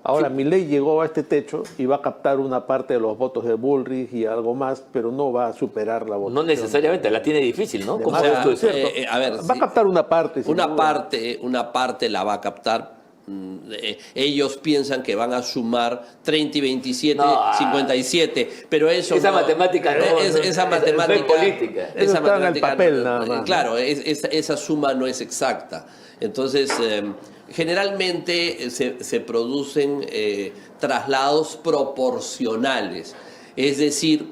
Speaker 3: Ahora, Milei llegó a este techo y va a captar una parte de los votos de Bullrich y algo más, pero no va a superar la votación.
Speaker 2: No necesariamente, la tiene difícil, ¿no?
Speaker 3: ¿Cómo esto es cierto?
Speaker 11: A ver,
Speaker 3: va a captar una parte.
Speaker 11: Una parte la va a captar. Ellos piensan que van a sumar 30 y 27, 57, pero eso
Speaker 2: esa matemática no,
Speaker 11: esa matemática
Speaker 2: es política.
Speaker 3: Eso está en el papel nada más.
Speaker 11: Claro, esa suma no es exacta. Entonces, generalmente se producen traslados proporcionales, es decir,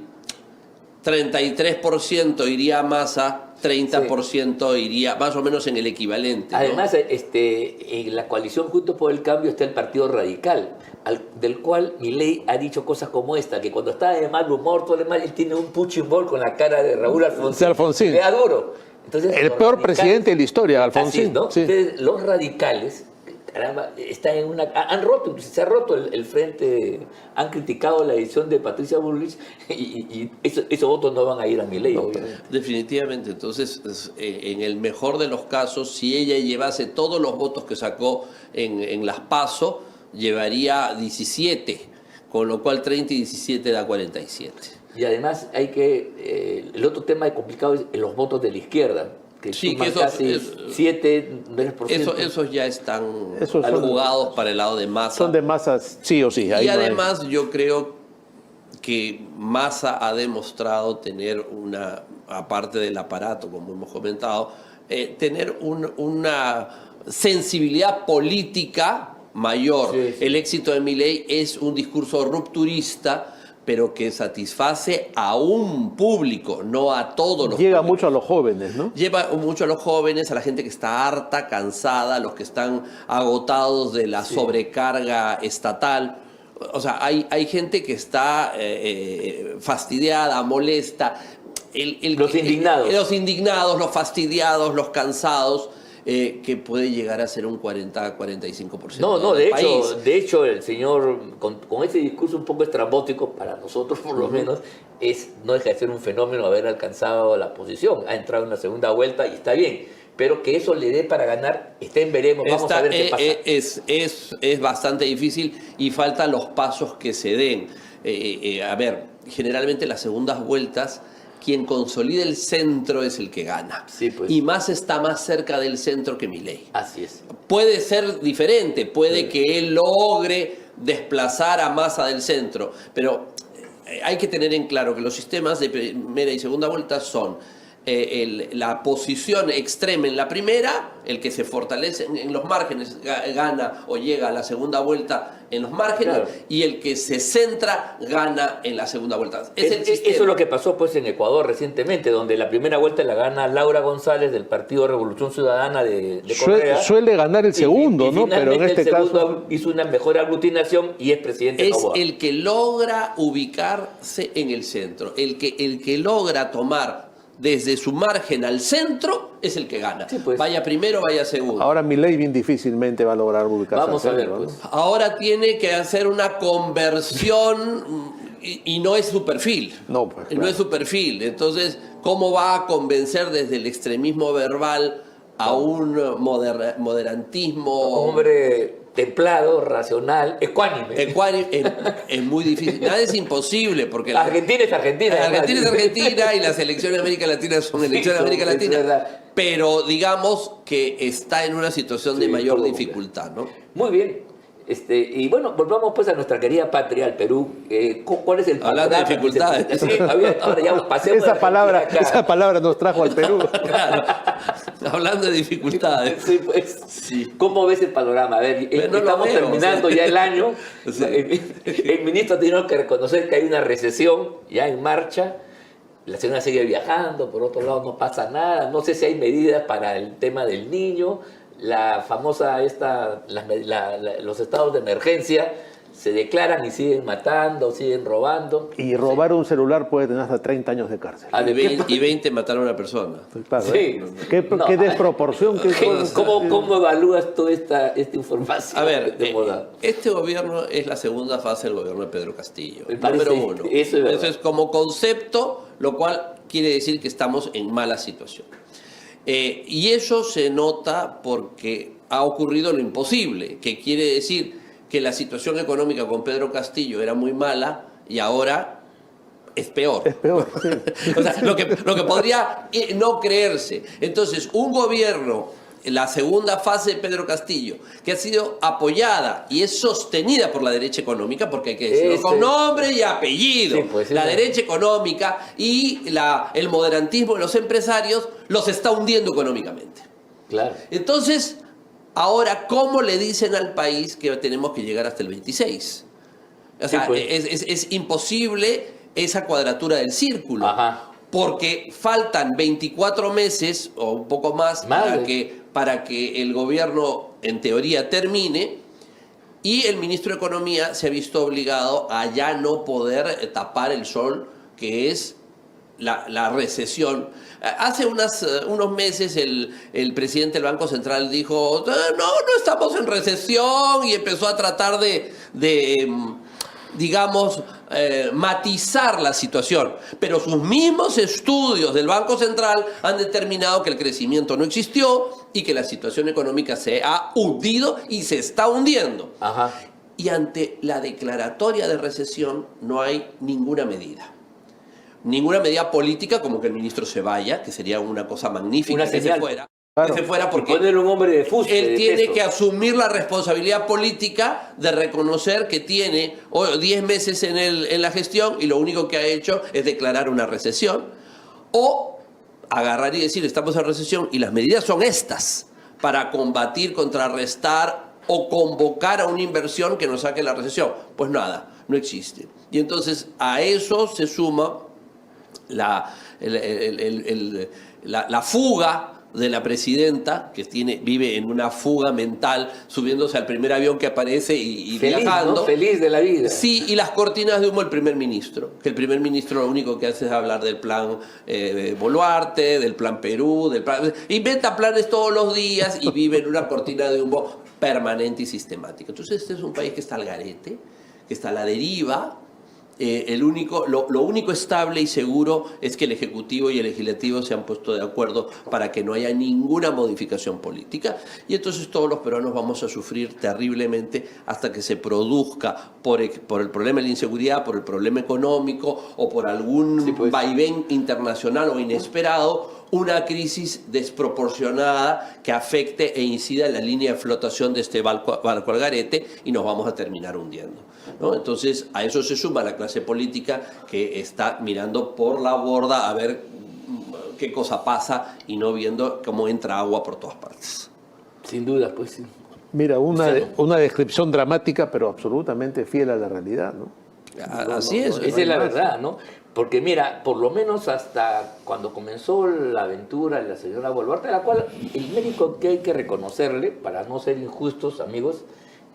Speaker 11: 33% iría a Massa, 30% iría más o menos en el equivalente, ¿no?
Speaker 2: Además, en la coalición Juntos por el Cambio está el Partido Radical, del cual Milei ha dicho cosas como esta, que cuando está de mal humor, todo el mal, él tiene un punching ball con la cara de Raúl Alfonsín. Le da duro. Entonces, el
Speaker 3: peor presidente de la historia, Alfonsín.
Speaker 2: Así, ¿no? Sí. Entonces, los radicales, caramba, están en se ha roto el frente, han criticado la edición de Patricia Bullrich y esos votos no van a ir a Milei. No,
Speaker 11: definitivamente. Entonces, en el mejor de los casos, si ella llevase todos los votos que sacó en las PASO, llevaría 17, con lo cual 30 y 17 da 47.
Speaker 2: Y además el otro tema complicado es los votos de la izquierda, que suman casi 7%.
Speaker 11: Esos ya están jugados para el lado de Massa.
Speaker 3: Son de Massa sí o sí.
Speaker 11: Y además yo creo que Massa ha demostrado tener aparte del aparato, como hemos comentado, tener una sensibilidad política mayor. Sí. El éxito de Milei es un discurso rupturista, pero que satisface a un público, no a todos los
Speaker 3: Llega mucho a los jóvenes, ¿no?
Speaker 11: Lleva mucho a los jóvenes, a la gente que está harta, cansada, a los que están agotados de la sobrecarga estatal. O sea, hay gente que está fastidiada, molesta.
Speaker 2: los indignados.
Speaker 11: Los indignados, los fastidiados, los cansados, que puede llegar a ser un 40-45%.
Speaker 2: No,
Speaker 11: del
Speaker 2: de hecho el señor, con ese discurso un poco estrambótico, para nosotros por lo menos, no deja de ser un fenómeno haber alcanzado la posición. Ha entrado en la segunda vuelta y está bien. Pero que eso le dé para ganar, veremos, vamos a ver qué pasa.
Speaker 11: Es bastante difícil y faltan los pasos que se den. A ver, generalmente las segundas vueltas, quien consolida el centro es el que gana.
Speaker 2: Sí, pues.
Speaker 11: Y está más cerca del centro que Milei.
Speaker 2: Así es.
Speaker 11: Puede ser diferente, puede que él logre desplazar a Massa del centro, pero hay que tener en claro que los sistemas de primera y segunda vuelta son la posición extrema en la primera, el que se fortalece en los márgenes gana o llega a la segunda vuelta en los márgenes, claro, y el que se centra gana en la segunda vuelta.
Speaker 2: Eso es lo que pasó pues en Ecuador recientemente, donde la primera vuelta la gana Laura González del Partido Revolución Ciudadana de Correa.
Speaker 3: Suele ganar el segundo, ¿no? Pero en este caso
Speaker 2: hizo una mejor aglutinación y es presidente.
Speaker 11: Es el que logra ubicarse en el centro, el que logra tomar desde su margen al centro es el que gana.
Speaker 2: Sí, pues.
Speaker 11: Vaya primero, vaya segundo.
Speaker 3: Ahora Milei bien difícilmente va a lograr ubicarse.
Speaker 2: Vamos a ver, pues.
Speaker 11: Ahora tiene que hacer una conversión y no es su perfil.
Speaker 3: No, pues, claro.
Speaker 11: No es su perfil. Entonces, ¿cómo va a convencer desde el extremismo verbal a un moderantismo?
Speaker 2: Hombre templado, racional, ecuánime.
Speaker 11: Es muy difícil. Nada es imposible porque
Speaker 2: Argentina es Argentina.
Speaker 11: Argentina es Argentina y las elecciones de América Latina son elecciones de América Latina. Pero digamos que está en una situación de mayor dificultad, ¿no?
Speaker 2: Muy bien. Y bueno, volvamos pues a nuestra querida patria, al Perú. ¿Cuál es el
Speaker 11: hablando de dificultades?
Speaker 2: Sí, ahora ya pasemos
Speaker 3: esa palabra nos trajo al Perú.
Speaker 11: Claro. Hablando de dificultades.
Speaker 2: Sí, pues. Sí. ¿Cómo ves el panorama? A ver, estamos terminando ya el año. Sí. El ministro ha tenido que reconocer que hay una recesión ya en marcha. La señora sigue viajando, por otro lado no pasa nada. No sé si hay medidas para el tema del niño. La famosa los estados de emergencia se declaran y siguen matando, siguen robando.
Speaker 3: Y robar un celular puede tener hasta 30 años de cárcel.
Speaker 11: Y 20 matar a una persona.
Speaker 3: Claro,
Speaker 2: sí.
Speaker 3: ¿Qué desproporción?
Speaker 2: ¿Cómo evalúas toda esta información?
Speaker 11: A ver, este gobierno es la segunda fase del gobierno de Pedro Castillo. Número uno.
Speaker 2: Eso
Speaker 11: es como concepto, lo cual quiere decir que estamos en mala situación. Y eso se nota porque ha ocurrido lo imposible, que quiere decir que la situación económica con Pedro Castillo era muy mala y ahora es peor.
Speaker 3: Es peor, sí.
Speaker 11: O sea, lo que podría no creerse. Entonces, un gobierno, la segunda fase de Pedro Castillo, que ha sido apoyada y es sostenida por la derecha económica, porque hay que decirlo con nombre y apellido. Sí, pues, la derecha económica y el moderantismo de los empresarios los está hundiendo económicamente.
Speaker 2: Claro.
Speaker 11: Entonces, ahora, ¿cómo le dicen al país que tenemos que llegar hasta el 26? O sea, pues. es imposible esa cuadratura del círculo.
Speaker 2: Ajá.
Speaker 11: Porque faltan 24 meses o un poco más para que el gobierno, en teoría, termine, y el ministro de Economía se ha visto obligado a ya no poder tapar el sol, que es la recesión. Hace unos meses el presidente del Banco Central dijo, no estamos en recesión, y empezó a tratar de digamos, matizar la situación. Pero sus mismos estudios del Banco Central han determinado que el crecimiento no existió y que la situación económica se ha hundido y se está hundiendo.
Speaker 2: Ajá.
Speaker 11: Y ante la declaratoria de recesión no hay ninguna medida. Ninguna medida política, como que el ministro se vaya, que sería una cosa magnífica que se fuera.
Speaker 3: Claro.
Speaker 11: Que se fuera porque
Speaker 2: poner un hombre de fuste,
Speaker 11: él tiene que asumir la responsabilidad política de reconocer que tiene 10 meses en la gestión y lo único que ha hecho es declarar una recesión, o agarrar y decir estamos en recesión y las medidas son estas para combatir, contrarrestar o convocar a una inversión que nos saque la recesión. Pues nada, no existe. Y entonces a eso se suma la fuga de la presidenta, que vive en una fuga mental, subiéndose al primer avión que aparece y
Speaker 2: feliz,
Speaker 11: viajando.
Speaker 2: ¿no? Feliz de la vida.
Speaker 11: Sí, y las cortinas de humo del primer ministro, que el primer ministro lo único que hace es hablar del plan Boluarte, del plan Perú, inventa planes todos los días y vive en una cortina de humo permanente y sistemática. Entonces este es un país que está al garete, que está a la deriva. Lo único estable y seguro es que el Ejecutivo y el Legislativo se han puesto de acuerdo para que no haya ninguna modificación política, y entonces todos los peruanos vamos a sufrir terriblemente hasta que se produzca por el problema de la inseguridad, por el problema económico o por algún vaivén internacional o inesperado, una crisis desproporcionada que afecte e incida en la línea de flotación de este barco al garete, y nos vamos a terminar hundiendo, ¿no? Entonces a eso se suma la clase política, que está mirando por la borda a ver qué cosa pasa y no viendo cómo entra agua por todas partes.
Speaker 2: Sin duda, pues sí.
Speaker 3: Mira, una descripción dramática, pero absolutamente fiel a la realidad, ¿no?
Speaker 11: Así es.
Speaker 2: Esa es la verdad, ¿no? Porque mira, por lo menos hasta cuando comenzó la aventura de la señora Boluarte, la cual el mérito que hay que reconocerle, para no ser injustos, amigos,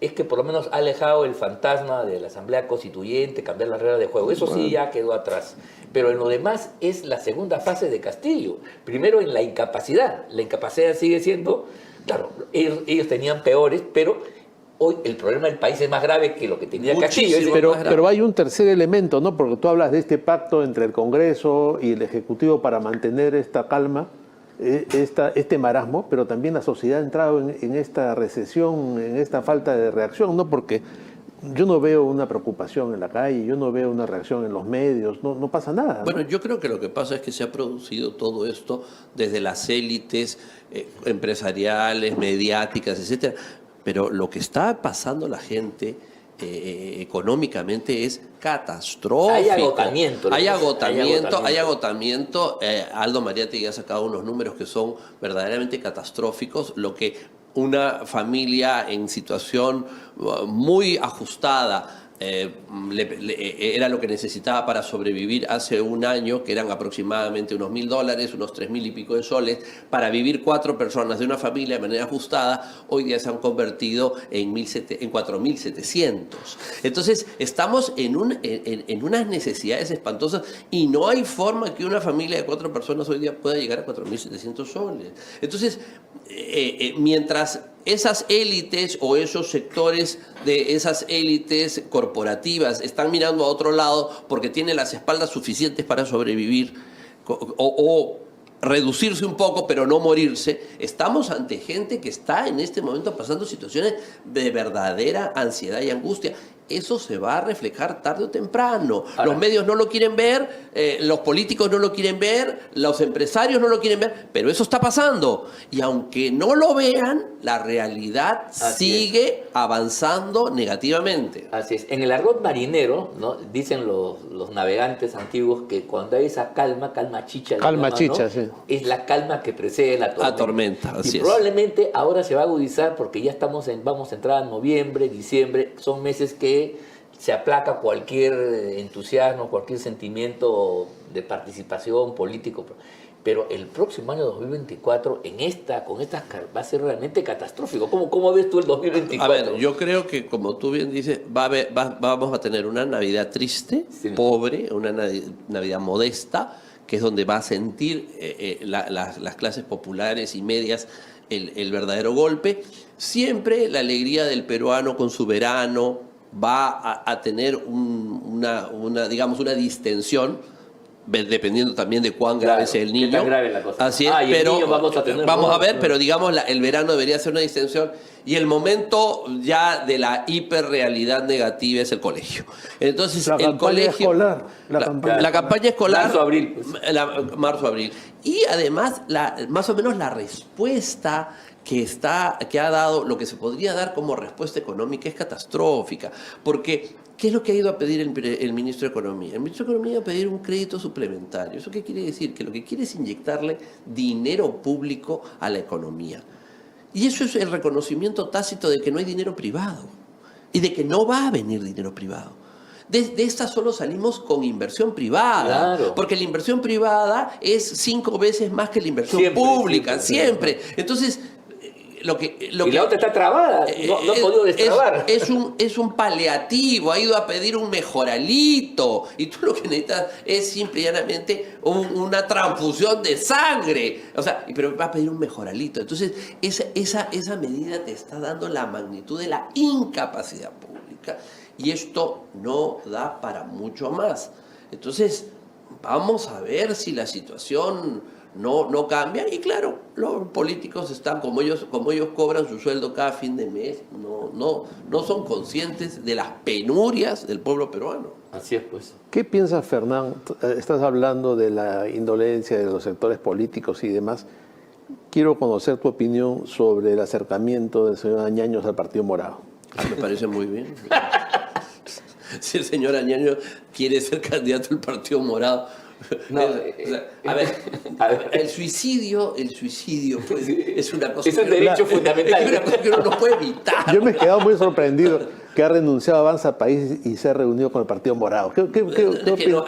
Speaker 2: es que por lo menos ha alejado el fantasma de la Asamblea Constituyente, cambiar las reglas de juego. Eso sí ya quedó atrás. Pero en lo demás es la segunda fase de Castillo. Primero en la incapacidad. La incapacidad sigue siendo, claro, ellos tenían peores, pero hoy el problema del país es más grave que lo que tenía Castillo.
Speaker 3: Pero hay un tercer elemento, ¿no? Porque tú hablas de este pacto entre el Congreso y el Ejecutivo para mantener esta calma, este marasmo, pero también la sociedad ha entrado en esta recesión, en esta falta de reacción, ¿no? Porque yo no veo una preocupación en la calle, yo no veo una reacción en los medios, no pasa nada, ¿no?
Speaker 11: Bueno, yo creo que lo que pasa es que se ha producido todo esto desde las élites empresariales, mediáticas, etcétera. Pero lo que está pasando la gente económicamente es catastrófico. Hay agotamiento. Hay agotamiento. Aldo Mariátegui ha sacado unos números que son verdaderamente catastróficos. Lo que una familia en situación muy ajustada era lo que necesitaba para sobrevivir hace un año, que eran aproximadamente unos $1.000, unos 3.000 y pico de soles, para vivir 4 personas de una familia de manera ajustada, hoy día se han convertido en 4.700. Entonces, estamos en unas necesidades espantosas, y no hay forma que una familia de 4 personas hoy día pueda llegar a 4.700 soles. Entonces, mientras esas élites o esos sectores de esas élites corporativas están mirando a otro lado porque tienen las espaldas suficientes para sobrevivir o reducirse un poco pero no morirse, estamos ante gente que está en este momento pasando situaciones de verdadera ansiedad y angustia. Eso se va a reflejar tarde o temprano. Los medios no lo quieren ver, los políticos no lo quieren ver, los empresarios no lo quieren ver, pero eso está pasando. Y aunque no lo vean, la realidad sigue avanzando negativamente.
Speaker 2: Así es. En el argot marinero, ¿no? Dicen los navegantes antiguos que cuando hay esa calma chicha.
Speaker 3: Calma chicha,
Speaker 2: ¿no?
Speaker 3: sí.
Speaker 2: Es la calma que precede la tormenta.
Speaker 11: La tormenta, así es.
Speaker 2: Probablemente ahora se va a agudizar porque ya vamos a entrar en noviembre, diciembre, son meses que se aplaca cualquier entusiasmo, cualquier sentimiento de participación político. Pero el próximo año 2024, con estas va a ser realmente catastrófico. ¿Cómo ves tú el 2024?
Speaker 11: A ver, yo creo que, como tú bien dices, vamos a tener una Navidad triste, pobre, una Navidad modesta, que es donde va a sentir las clases populares y medias el verdadero golpe. Siempre la alegría del peruano con su verano va a tener digamos, una distensión, dependiendo también de cuán grave sea el niño.
Speaker 2: Tan grave la cosa.
Speaker 11: Así es, pero vamos a ver, pero digamos, el verano debería ser una distensión, y el momento ya de la hiperrealidad negativa es el colegio. Entonces, el colegio... La campaña escolar...
Speaker 2: Marzo-abril.
Speaker 11: Marzo-abril. Y además, más o menos la respuesta que ha dado, lo que se podría dar como respuesta económica, es catastrófica. Porque, ¿qué es lo que ha ido a pedir el ministro de Economía? El ministro de Economía ha ido a pedir un crédito suplementario. ¿Eso qué quiere decir? Que lo que quiere es inyectarle dinero público a la economía. Y eso es el reconocimiento tácito de que no hay dinero privado y de que no va a venir dinero privado. de esta solo salimos con inversión privada.
Speaker 2: Claro.
Speaker 11: Porque la inversión privada es 5 veces más que la inversión pública, siempre. Entonces,
Speaker 2: la otra está trabada, no ha podido destrabar.
Speaker 11: Es un paliativo, ha ido a pedir un mejoralito. Y tú lo que necesitas es simple y llanamente una transfusión de sangre. O sea, pero va a pedir un mejoralito. Entonces, esa medida te está dando la magnitud de la incapacidad pública. Y esto no da para mucho más. Entonces, vamos a ver si la situación no cambia. Y claro, los políticos están, como ellos cobran su sueldo cada fin de mes, no son conscientes de las penurias del pueblo peruano.
Speaker 2: Así es, pues.
Speaker 3: ¿Qué piensas, Fernán? Estás hablando de la indolencia de los sectores políticos y demás. Quiero conocer tu opinión sobre el acercamiento del señor Añaños al Partido Morado.
Speaker 11: Me parece muy bien. Si el señor Añaños quiere ser candidato al Partido Morado. No, a ver, el suicidio pues, es una cosa.
Speaker 2: Es un derecho fundamental.
Speaker 11: Es una cosa que uno no puede evitar.
Speaker 3: Yo me he quedado muy sorprendido que ha renunciado a Avanza País y se ha reunido con el Partido Morado. ¿Qué
Speaker 11: no,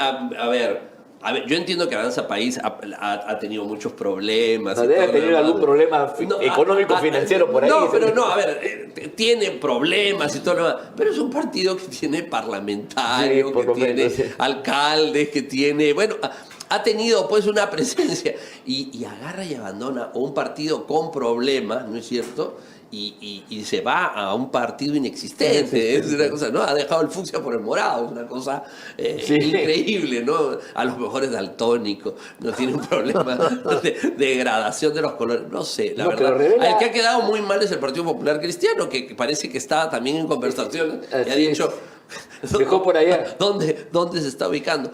Speaker 11: a ver, yo entiendo que Avanza País ha tenido muchos problemas.
Speaker 2: No, debe tener algún problema económico, financiero por ahí.
Speaker 11: No, pero no, a ver, tiene problemas y todo lo demás. Pero es un partido que tiene parlamentarios, sí, que tiene alcaldes, que tiene... Bueno, ha tenido pues una presencia. Y agarra y abandona un partido con problemas, ¿no es cierto? Y se va a un partido inexistente. Es una cosa, ¿no? Ha dejado el fucsia por el morado. Es una cosa increíble, ¿no? A los mejores daltónicos. No tiene un problema de degradación de los colores. No sé, la verdad. El que ha quedado muy mal es el Partido Popular Cristiano, que parece que estaba también en conversación. Y ha dicho...
Speaker 2: Dejó por allá.
Speaker 11: ¿Dónde se está ubicando?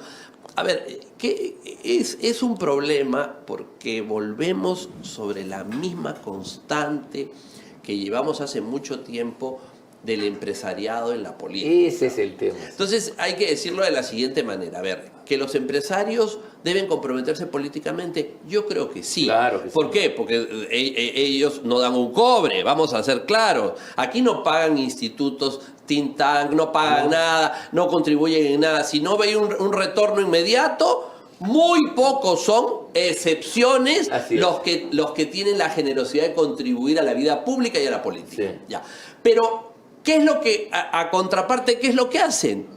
Speaker 11: A ver, que es un problema porque volvemos sobre la misma constante que llevamos hace mucho tiempo del empresariado en la política.
Speaker 2: Ese es el tema.
Speaker 11: Entonces hay que decirlo de la siguiente manera. A ver, ¿que los empresarios deben comprometerse políticamente? Yo creo que sí.
Speaker 2: Claro que sí.
Speaker 11: ¿Por qué? Porque ellos no dan un cobre, vamos a ser claros. Aquí no pagan institutos think tank, no pagan nada, no contribuyen en nada. Si no ve un retorno inmediato, muy pocos son, excepciones, los que tienen la generosidad de contribuir a la vida pública y a la política. Sí. Ya. Pero, ¿qué es lo que, a contraparte, qué es lo que hacen?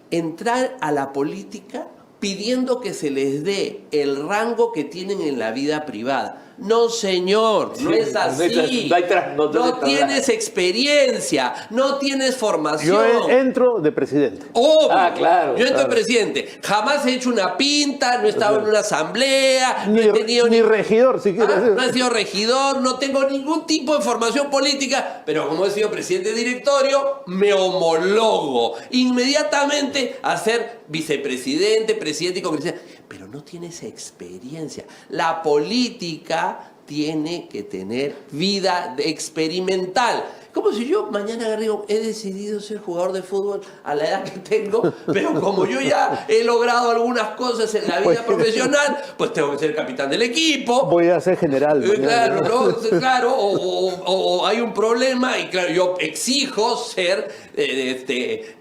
Speaker 11: Entrar a la política pidiendo que se les dé el rango que tienen en la vida privada. No, señor, no es así. No tienes experiencia, no tienes formación.
Speaker 3: Yo entro de presidente.
Speaker 11: Obvio.
Speaker 2: Claro.
Speaker 11: Yo entro de presidente. Jamás he hecho una pinta, no he estado en una asamblea, no he tenido
Speaker 3: ni regidor, si quieres.
Speaker 11: No he sido regidor, no tengo ningún tipo de formación política, pero como he sido presidente de directorio, me homologo inmediatamente a ser vicepresidente, presidente y congresista. Pero no tienes experiencia. La política tiene que tener vida experimental. Como si yo mañana agarré, he decidido ser jugador de fútbol a la edad que tengo, pero como yo ya he logrado algunas cosas en la vida profesional, pues tengo que ser capitán del equipo.
Speaker 3: Voy a ser general.
Speaker 11: Claro, ¿no? Claro, o hay un problema y claro, yo exijo ser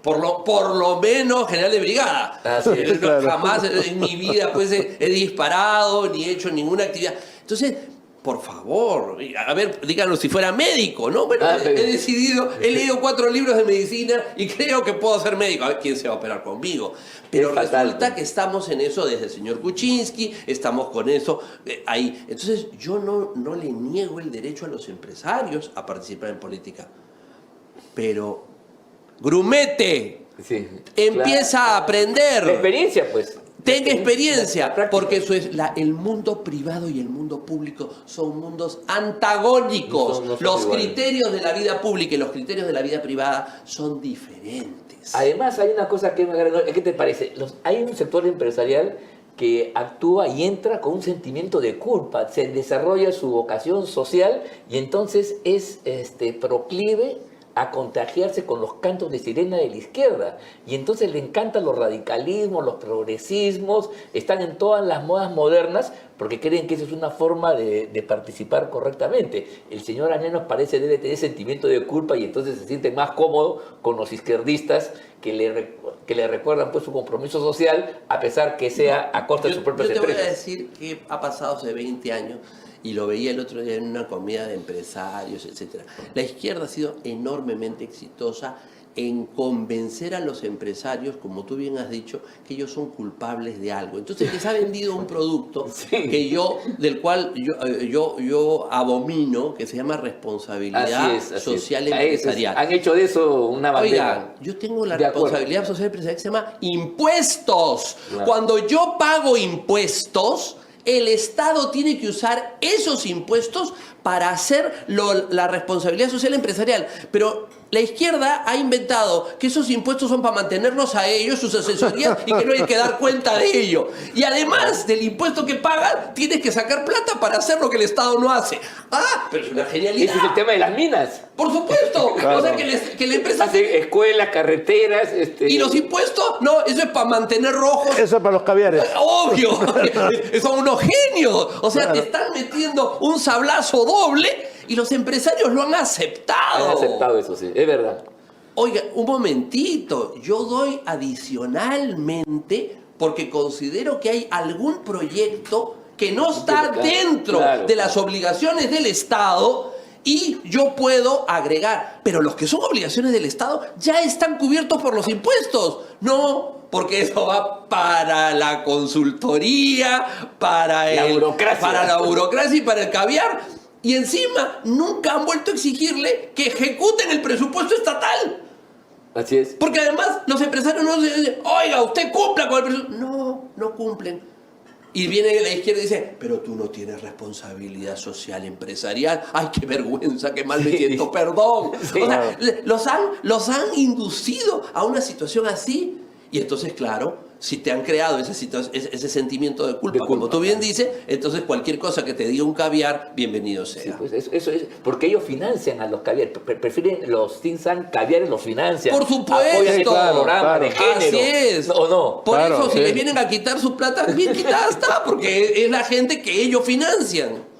Speaker 11: por lo menos general de brigada.
Speaker 3: Claro.
Speaker 11: Jamás en mi vida pues he disparado ni he hecho ninguna actividad. Entonces, por favor, a ver, díganos si fuera médico, ¿no? Bueno, he leído 4 libros de medicina y creo que puedo ser médico. A ver quién se va a operar conmigo. Pero resulta que estamos en eso desde el señor Kuczynski, estamos con eso ahí. Entonces, yo no le niego el derecho a los empresarios a participar en política. Pero, grumete, empieza a aprender.
Speaker 2: La experiencia, pues.
Speaker 11: Tenga experiencia, porque eso es el mundo privado y el mundo público son mundos antagónicos. Los criterios de la vida pública y los criterios de la vida privada son diferentes.
Speaker 2: Además, hay una cosa que me agradó. ¿Qué te parece? Hay un sector empresarial que actúa y entra con un sentimiento de culpa, se desarrolla su vocación social y entonces es proclive a contagiarse con los cantos de sirena de la izquierda. Y entonces le encantan los radicalismos, los progresismos, están en todas las modas modernas porque creen que eso es una forma de participar correctamente. El señor Añanos parece debe tener sentimiento de culpa y entonces se siente más cómodo con los izquierdistas que le recuerdan pues su compromiso social, a pesar que sea a costa de sus propias empresas.
Speaker 11: Yo te voy a decir que ha pasado hace 20 años y lo veía el otro día en una comida de empresarios, etc. La izquierda ha sido enormemente exitosa en convencer a los empresarios, como tú bien has dicho, que ellos son culpables de algo. Entonces les ha vendido un producto del cual yo abomino, que se llama responsabilidad social empresarial.
Speaker 2: Han hecho de eso una bandera.
Speaker 11: Oiga, yo tengo la responsabilidad social empresarial que se llama impuestos. Claro. Cuando yo pago impuestos, el Estado tiene que usar esos impuestos para hacer la responsabilidad social empresarial. Pero la izquierda ha inventado que esos impuestos son para mantenerlos a ellos, sus asesorías, y que no hay que dar cuenta de ello. Y además del impuesto que pagan, tienes que sacar plata para hacer lo que el Estado no hace. ¡Ah! Pero es una genialidad.
Speaker 2: Ese es el tema de las minas.
Speaker 11: ¡Por supuesto! Claro. O sea, que la empresa...
Speaker 2: Hace escuelas, carreteras...
Speaker 11: ¿Y los impuestos? No, eso es para mantener rojos.
Speaker 3: Eso es para los caviares.
Speaker 11: ¡Obvio! Son unos genios. O sea, te están metiendo un sablazo doble y los empresarios lo han aceptado.
Speaker 2: Han aceptado eso, sí. Es verdad.
Speaker 11: Oiga, un momentito. Yo doy adicionalmente porque considero que hay algún proyecto que no está dentro de las obligaciones del Estado y yo puedo agregar. Pero los que son obligaciones del Estado ya están cubiertos por los impuestos. No, porque eso va para la consultoría, para la burocracia y para el caviar. Y encima nunca han vuelto a exigirle que ejecuten el presupuesto estatal.
Speaker 2: Así es.
Speaker 11: Porque además los empresarios no dicen, oiga, usted cumpla con el presupuesto. No, no cumplen. Y viene la izquierda y dice, pero tú no tienes responsabilidad social empresarial. Ay, qué vergüenza, qué mal me siento, perdón. Sí, o sea, los han inducido a una situación así. Y entonces, claro, si te han creado ese sentimiento de culpa, como tú bien dices, entonces cualquier cosa que te diga un caviar, bienvenido sea.
Speaker 2: Sí, pues eso es, porque ellos financian a los caviares, prefieren los think tank caviares los financian.
Speaker 11: Por supuesto.
Speaker 2: Apoyan el programa de género.
Speaker 11: Así es.
Speaker 2: ¿O no?
Speaker 11: Por eso, si les vienen a quitar su plata, bien quitada está, porque es la gente que ellos financian.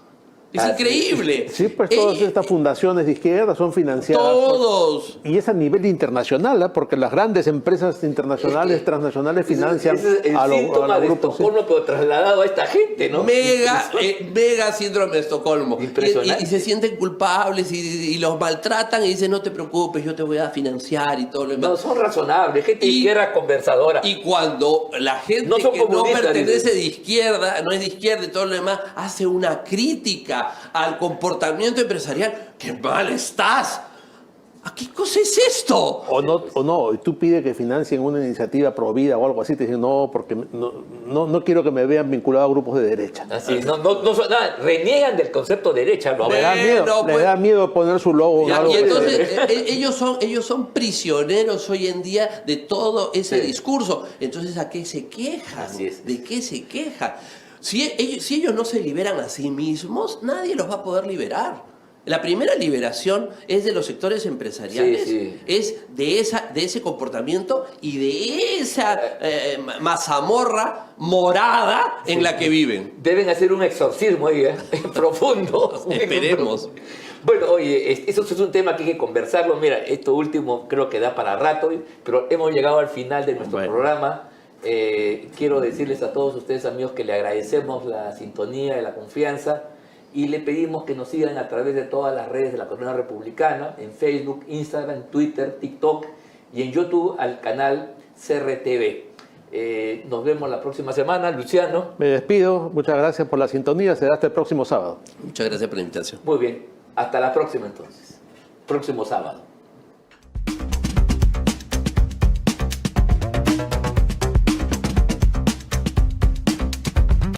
Speaker 11: Es increíble.
Speaker 3: Sí, pues todas estas fundaciones de izquierda son financiadas.
Speaker 11: Todos.
Speaker 3: Y es a nivel internacional, porque las grandes empresas internacionales, transnacionales financian
Speaker 2: a los grupos. De Estocolmo, pero trasladado a esta gente, ¿no?
Speaker 11: Mega síndrome de Estocolmo.
Speaker 2: Impresionante.
Speaker 11: Y se sienten culpables y los maltratan y dicen, no te preocupes, yo te voy a financiar y todo lo demás.
Speaker 2: No, son razonables, gente de izquierda conversadora.
Speaker 11: Y cuando la gente que no pertenece de izquierda, no es de izquierda y todo lo demás, hace una crítica al comportamiento empresarial, ¡qué mal estás! ¿A qué cosa es esto?
Speaker 3: O no, y tú pides que financien una iniciativa pro vida o algo así, te dicen no, porque no quiero que me vean vinculado a grupos de derecha.
Speaker 2: Así, reniegan del concepto de derecha.
Speaker 3: Les da miedo poner su logo.
Speaker 11: Y entonces ellos son prisioneros hoy en día de todo ese discurso. Entonces, ¿a qué se quejan? ¿De qué se quejan? Si ellos no se liberan a sí mismos, nadie los va a poder liberar. La primera liberación es de los sectores empresariales, es de ese comportamiento y de esa mazamorra morada en la que viven.
Speaker 2: Deben hacer un exorcismo ahí, profundo.
Speaker 11: Esperemos.
Speaker 2: Bueno, oye, eso es un tema que hay que conversarlo. Mira, esto último creo que da para rato, pero hemos llegado al final de nuestro programa. Quiero decirles a todos ustedes, amigos, que le agradecemos la sintonía y la confianza y le pedimos que nos sigan a través de todas las redes de la Coordinadora Republicana, en Facebook, Instagram, Twitter, TikTok y en YouTube al canal CRTV. Nos vemos la próxima semana. Luciano.
Speaker 3: Me despido. Muchas gracias por la sintonía. Será hasta el próximo sábado.
Speaker 11: Muchas gracias por la invitación.
Speaker 2: Muy bien. Hasta la próxima entonces. Próximo sábado.